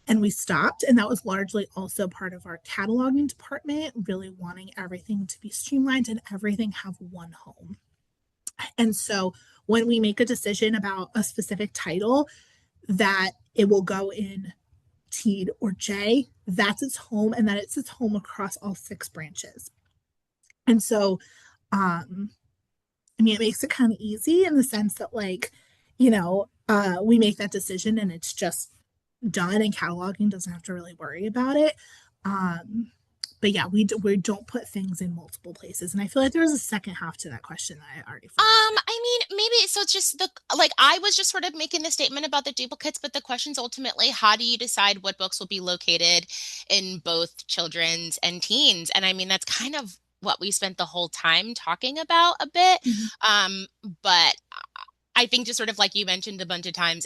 And we stopped. And that was largely also part of our cataloging department, really wanting everything to be streamlined and everything have one home. And so when we make a decision about a specific title, that it will go in T or J, that's its home, and that it's its home across all six branches. And so, I mean, it makes it kind of easy in the sense that, like, we make that decision and it's just done, and cataloging doesn't have to really worry about it. Um, but yeah, we don't put things in multiple places. And I feel like there was a second half to that question that I already forgot. I mean, maybe so it's just the like I was just sort of making the statement about the duplicates, but the question's ultimately how do you decide what books will be located in both children's and teens? And I mean, that's kind of what we spent the whole time talking about a bit. Mhm. Um, but I think just sort of like you mentioned a bunch of times,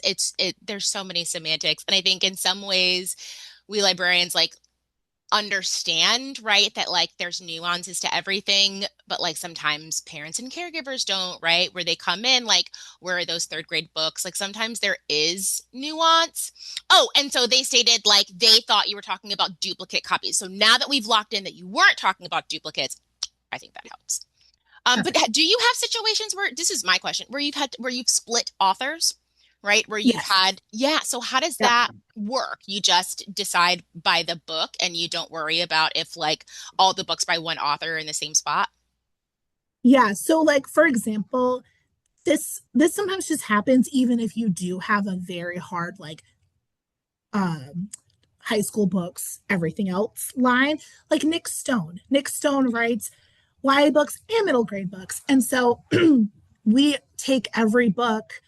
there's so many semantics. And I think in some ways we librarians like understand, right, that like there's nuances to everything, but like sometimes parents and caregivers don't, right? Where they come in, like, where are those third grade books? Like sometimes there is nuance. Oh, and so they stated like they thought you were talking about duplicate copies. So now that we've locked in that you weren't talking about duplicates, I think that helps. But Perfect. do you have situations where this is my question, where you've split authors, right? Where you've Yes. had, yeah. So how does Yep. that work? You just decide by the book and you don't worry about if like all the books by one author are in the same spot? Yeah. So, like, for example, this sometimes just happens even if you do have a very hard, like, um high school books, everything else line, like Nick Stone. Nick Stone writes YA books and middle grade books. And so we take every book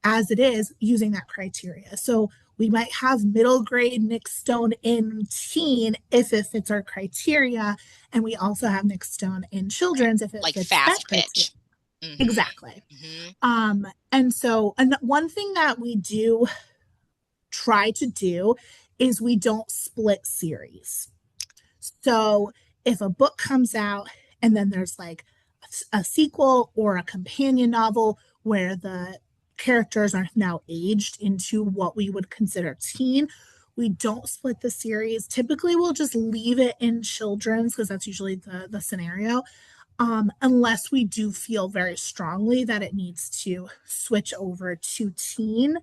as it is using that criteria. So we might have middle grade Nick Stone in teen if it fits our criteria. And we also have Nick Stone in Right. children's if it Like fits that fast criteria. pitch. Mm-hmm. Exactly. Mm-hmm. And one thing that we do try to do is we don't split series. So if a book comes out and then there's like a sequel or a companion novel where the characters are now aged into what we would consider teen, we don't split the series. Typically, we'll just leave it in children's because that's usually the scenario, unless we do feel very strongly that it needs to switch over to teen.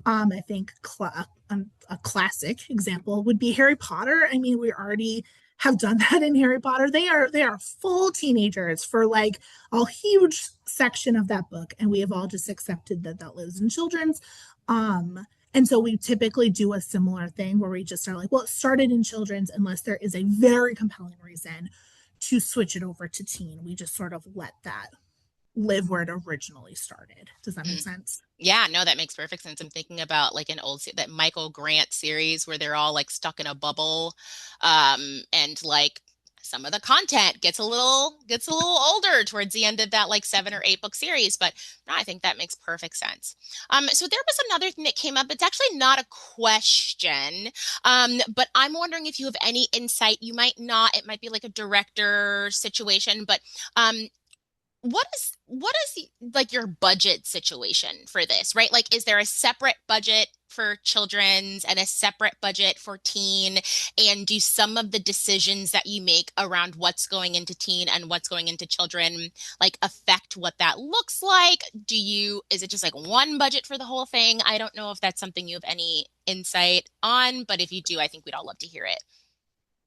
I think a classic example would be Harry Potter. I mean, we already have done that in Harry Potter. They are full teenagers for like a huge section of that book, and we have all just accepted that that lives in children's. And so we typically do a similar thing where we just are like, well, it started in children's unless there is a very compelling reason to switch it over to teen. We just sort of let that live where it originally started. Does that make sense? Yeah, no, that makes perfect sense. I'm thinking about like an that Michael Grant series where they're all like stuck in a bubble. And like some of the content gets a little older towards the end of that like 7 or 8 book series. But no, I think that makes perfect sense. So there was another thing that came up. It's actually not a question. But I'm wondering if you have any insight. You might not, it might be like a director situation, but what is like your budget situation for this, right? Like, is there a separate budget for children's and a separate budget for teen? And do some of the decisions that you make around what's going into teen and what's going into children like affect what that looks like? Is it just like one budget for the whole thing? I don't know if that's something you have any insight on, but if you do, I think we'd all love to hear it.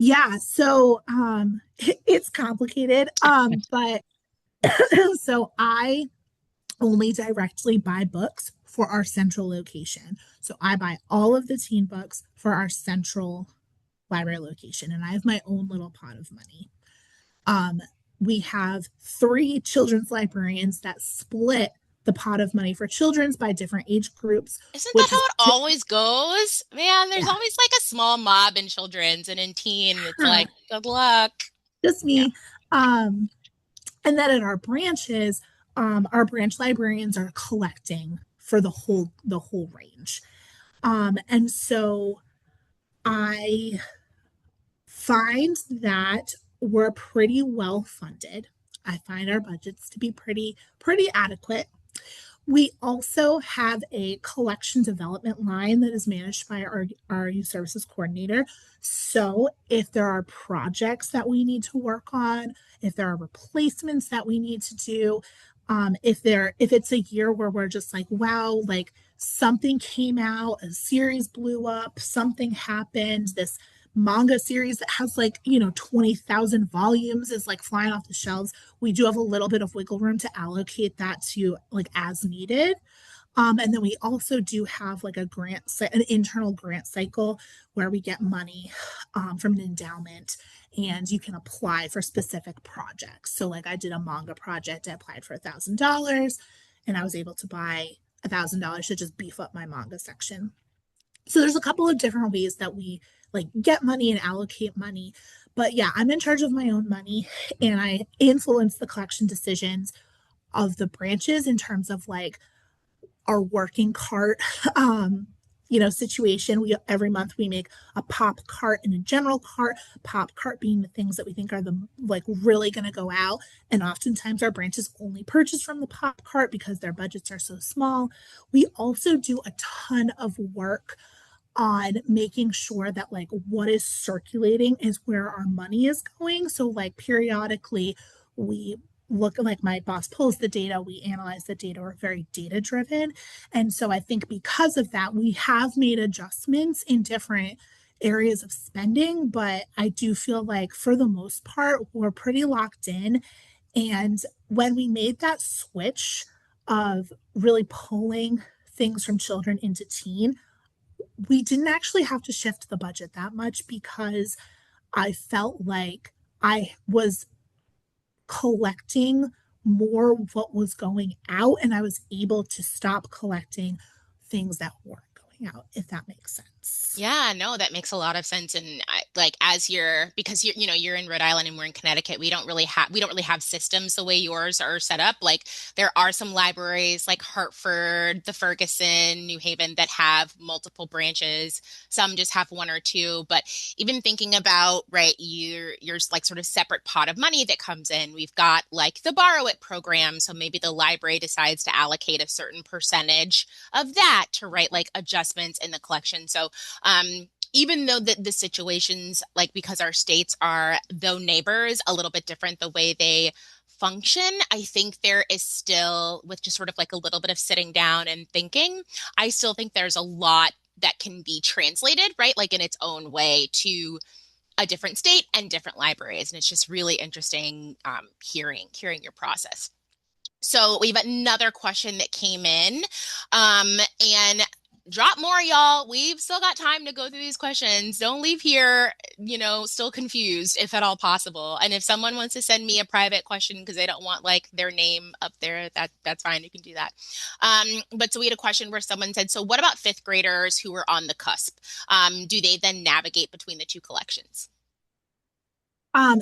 Yeah, so it's complicated. But so I only directly buy books for our central location. So I buy all of the teen books for our central library location, and I have my own little pot of money. Um, we have three children's librarians that split the pot of money for children's by different age groups, Isn't that which how is it always goes? Man, there's yeah, always like a small mob in children's, and in teen, it's like, good luck. just Yeah. me. Um, and then at our branch librarians are collecting for the whole range. And so I find that we're pretty well funded. I find our budgets to be pretty adequate. We also have a collection development line that is managed by our youth services coordinator. So if there are projects that we need to work on, if there are replacements that we need to do, if it's a year where we're just like, wow, like something came out, a series blew up, something happened, this manga series that has like 20,000 volumes is like flying off the shelves. We do have a little bit of wiggle room to allocate that to like as needed. And then we also do have like an internal grant cycle where we get money from an endowment, and you can apply for specific projects. So like I did a manga project, I applied for $1,000, and I was able to buy $1,000 to just beef up my manga section. So there's a couple of different ways that we like get money and allocate money. But yeah, I'm in charge of my own money, and I influence the collection decisions of the branches in terms of like our working cart situation. We every month we make a pop cart and a general cart. Pop cart being the things that we think are the like really going to go out, and oftentimes our branches only purchase from the pop cart because their budgets are so small. We also do a ton of work on making sure that like what is circulating is where our money is going. So like periodically we look, like my boss pulls the data, we analyze the data, we're very data driven. And so I think because of that, we have made adjustments in different areas of spending, but I do feel like for the most part, we're pretty locked in. And when we made that switch of really pulling things from children into teen, we didn't actually have to shift the budget that much because I felt like I was collecting more what was going out, and I was able to stop collecting things that weren't going out, if that makes sense. Yeah, no, that makes a lot of sense. And like as you're because you're in Rhode Island and we're in Connecticut, we don't really have systems the way yours are set up. Like there are some libraries like Hartford, the Ferguson, New Haven that have multiple branches. Some just have one or two. But even thinking about right, your like sort of separate pot of money that comes in. We've got like the Borrow It program, so maybe the library decides to allocate a certain percentage of that to write like adjustments in the collection. So even though the situations, like because our states are, though neighbors, a little bit different the way they function, I think there is still, with just sort of like a little bit of sitting down and thinking, I still think there's a lot that can be translated, right? Like in its own way to a different state and different libraries. And it's just really interesting hearing your process. So we have another question that came in. And drop more, y'all. We've still got time to go through these questions. Don't leave here, still confused, if at all possible. And if someone wants to send me a private question because they don't want like their name up there, that's fine. You can do that. But so we had a question where someone said, so what about fifth graders who are on the cusp? Do they then navigate between the two collections?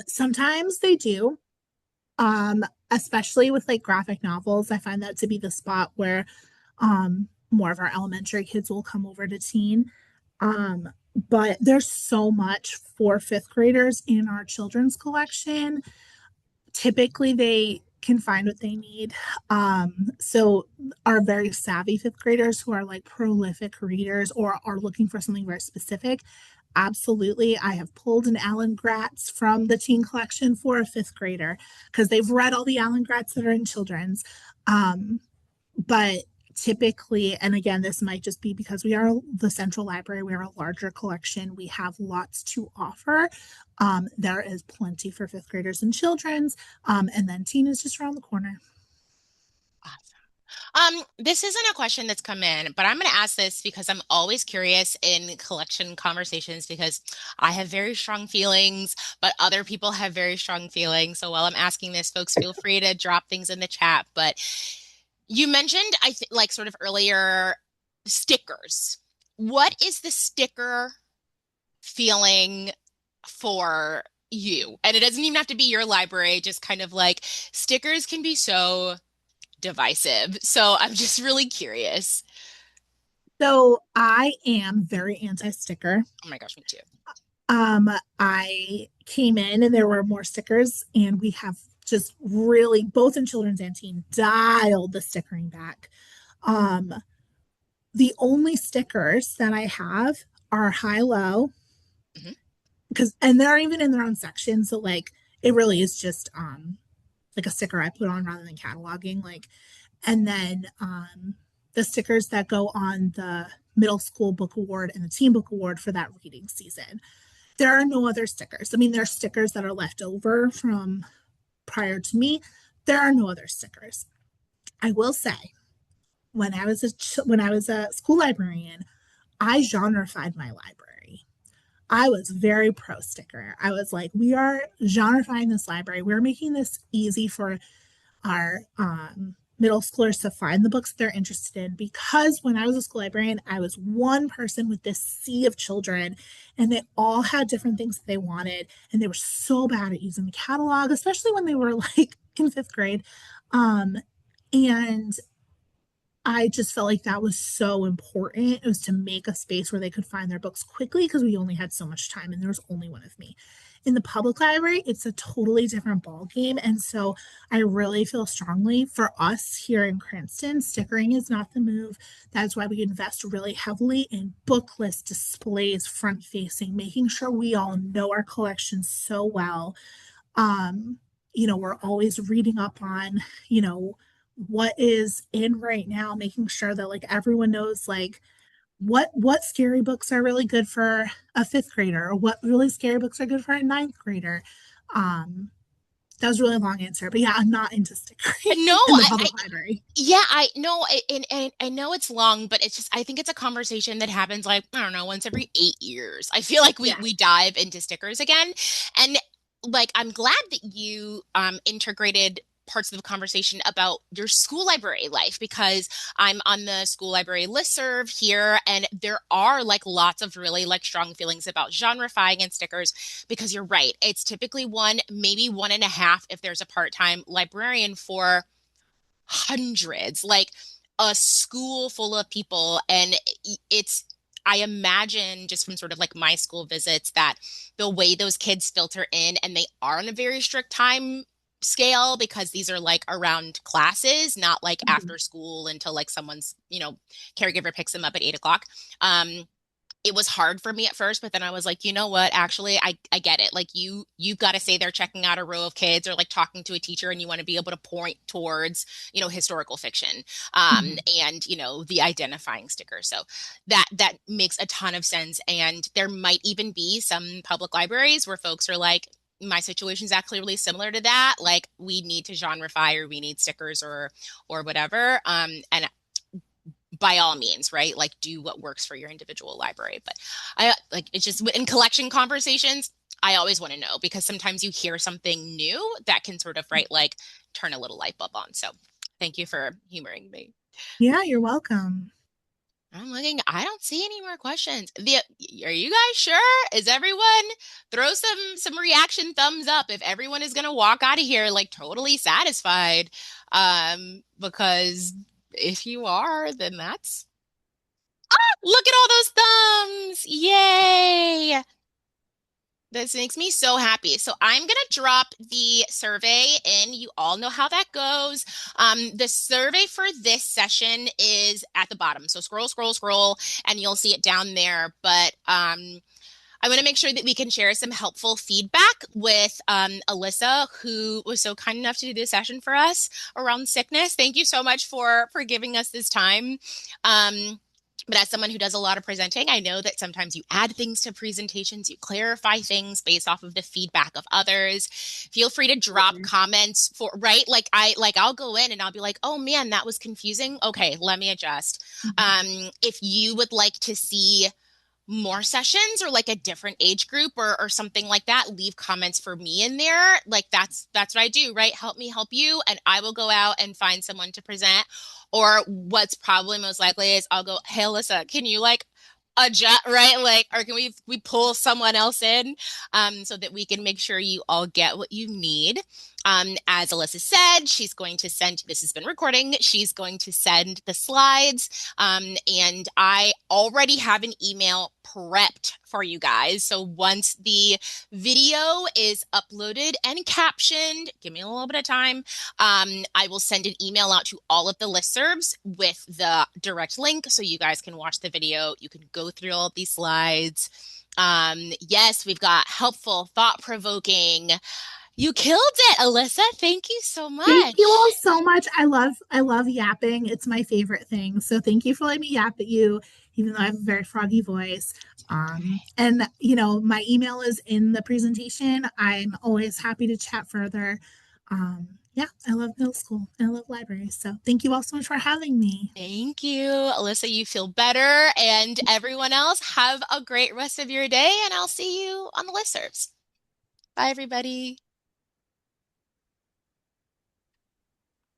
Sometimes they do. um Especially with like graphic novels, I find that to be the spot where more of our elementary kids will come over to teen. But there's so much for fifth graders in our children's collection. Typically they can find what they need. So our very savvy fifth graders who are like prolific readers or are looking for something very specific, absolutely. I have pulled an Alan Gratz from the teen collection for a fifth grader because they've read all the Alan Gratz that are in children's. But typically, and again, this might just be because we are the central library, we are a larger collection, we have lots to offer. There is plenty for fifth graders and children's, and then teen is just around the corner. This isn't a question that's come in, but I'm going to ask this because I'm always curious in collection conversations because I have very strong feelings, but other people have very strong feelings. So while I'm asking this, folks, feel free to drop things in the chat. But you mentioned, I think, like sort of earlier, stickers. What is the sticker feeling for you? And it doesn't even have to be your library, just kind of like stickers can be so divisive. So I'm just really curious. So I am very anti-sticker. Oh my gosh, me too. I came in and there were more stickers, and we have just really, both in children's and teen, dialed the stickering back. Um, the only stickers that I have are high-low, Hmm. because and they're even in their own section. So like it really is just like a sticker I put on rather than cataloging. Like, and then the stickers that go on the middle school book award and the teen book award for that reading season. There are no other stickers. I mean, there are stickers that are left over from prior to me. There are no other stickers. I will say, when I was a school librarian, I genreified my library. I was very pro sticker. I was like, we are genreifying this library. We're making this easy for our middle schoolers to find the books they're interested in, because when I was a school librarian, I was one person with this sea of children, and they all had different things that they wanted, and they were so bad at using the catalog, especially when they were like in fifth grade. um, and I just felt like that was so important. It was to make a space where they could find their books quickly because we only had so much time and there was only one of me. In the public library, it's a totally different ball game. And so I really feel strongly for us here in Cranston, stickering is not the move. That's why we invest really heavily in book list displays, front facing, making sure we all know our collections so well. um we're always reading up on what is in right now, making sure that like everyone knows like what scary books are really good for a fifth grader, or what really scary books are good for a ninth grader. um that was a really long answer, but yeah, I'm not into stickering No, in the public library. yeah, I know, and I know it's long, but it's just I think it's a conversation that happens like I don't know once every 8 years. I feel like we Yeah. we dive into stickers again, and like I'm glad that you integrated parts of the conversation about your school library life because I'm on the school library listserv here, and there are like lots of really like strong feelings about genrefying and stickers because you're right. It's typically one, maybe one and a half if there's a part-time librarian for hundreds, like a school full of people. And it's, I imagine just from sort of like my school visits that the way those kids filter in, and they are on a very strict time scale because these are like around classes, not like Mhm. after school until like someone's, caregiver picks them up at 8 o'clock. It was hard for me at first, but then I was like, you know what? Actually, I get it. Like you've got to say they're checking out a row of kids or like talking to a teacher, and you want to be able to point towards, historical fiction, Mhm. and the identifying sticker. So that makes a ton of sense. And there might even be some public libraries where folks are like, my situation is actually really similar to that. Like we need to genreify or we need stickers or whatever. And by all means, right? Like do what works for your individual library. But I like it's just in collection conversations, I always want to know because sometimes you hear something new that can sort of right like turn a little light bulb on. So thank you for humoring me. Yeah, you're welcome. I'm looking, I don't see any more questions. Are you guys sure? Is everyone throw some reaction thumbs up if everyone is gonna walk out of here like totally satisfied? Because if you are, then that's look at all those thumbs. Yay. This makes me so happy. So I'm going to drop the survey in. You all know how that goes. The survey for this session is at the bottom. So scroll, scroll, scroll, and you'll see it down there. But I want to make sure that we can share some helpful feedback with Alyssa, who was so kind enough to do this session for us around sickness. Thank you so much for giving us this time. But as someone who does a lot of presenting, I know that sometimes you add things to presentations, you clarify things based off of the feedback of others. Feel free to drop comments for, right? I'll go in and I'll be like, oh man, that was confusing. Okay, let me adjust. If you would like to see more sessions or like a different age group or something like that, leave comments for me in there. Like that's what I do, right? Help me help you, and I will go out and find someone to present. Or what's probably most likely is I'll go, hey Alyssa, can you like adjust, right? Like, or can we pull someone else in so that we can make sure you all get what you need. As Alyssa said, she's going to send, this has been recording, she's going to send the slides. And I already have an email prepped for you guys. So once the video is uploaded and captioned, give me a little bit of time. I will send an email out to all of the listservs with the direct link so you guys can watch the video. You can go through all of these slides. Yes, we've got helpful, thought-provoking. You killed it, Alyssa. Thank you so Thank you all much. so much. I love yapping. It's my favorite thing. So thank you for letting me yap at you, even though I have a very froggy voice. And my email is in the presentation. I'm always happy to chat further. Yeah, I love middle school and I love libraries. So thank you all so much for having me. Thank you, Alyssa. You feel better. And everyone else, have a great rest of your day, and I'll see you on the listservs. Bye, everybody.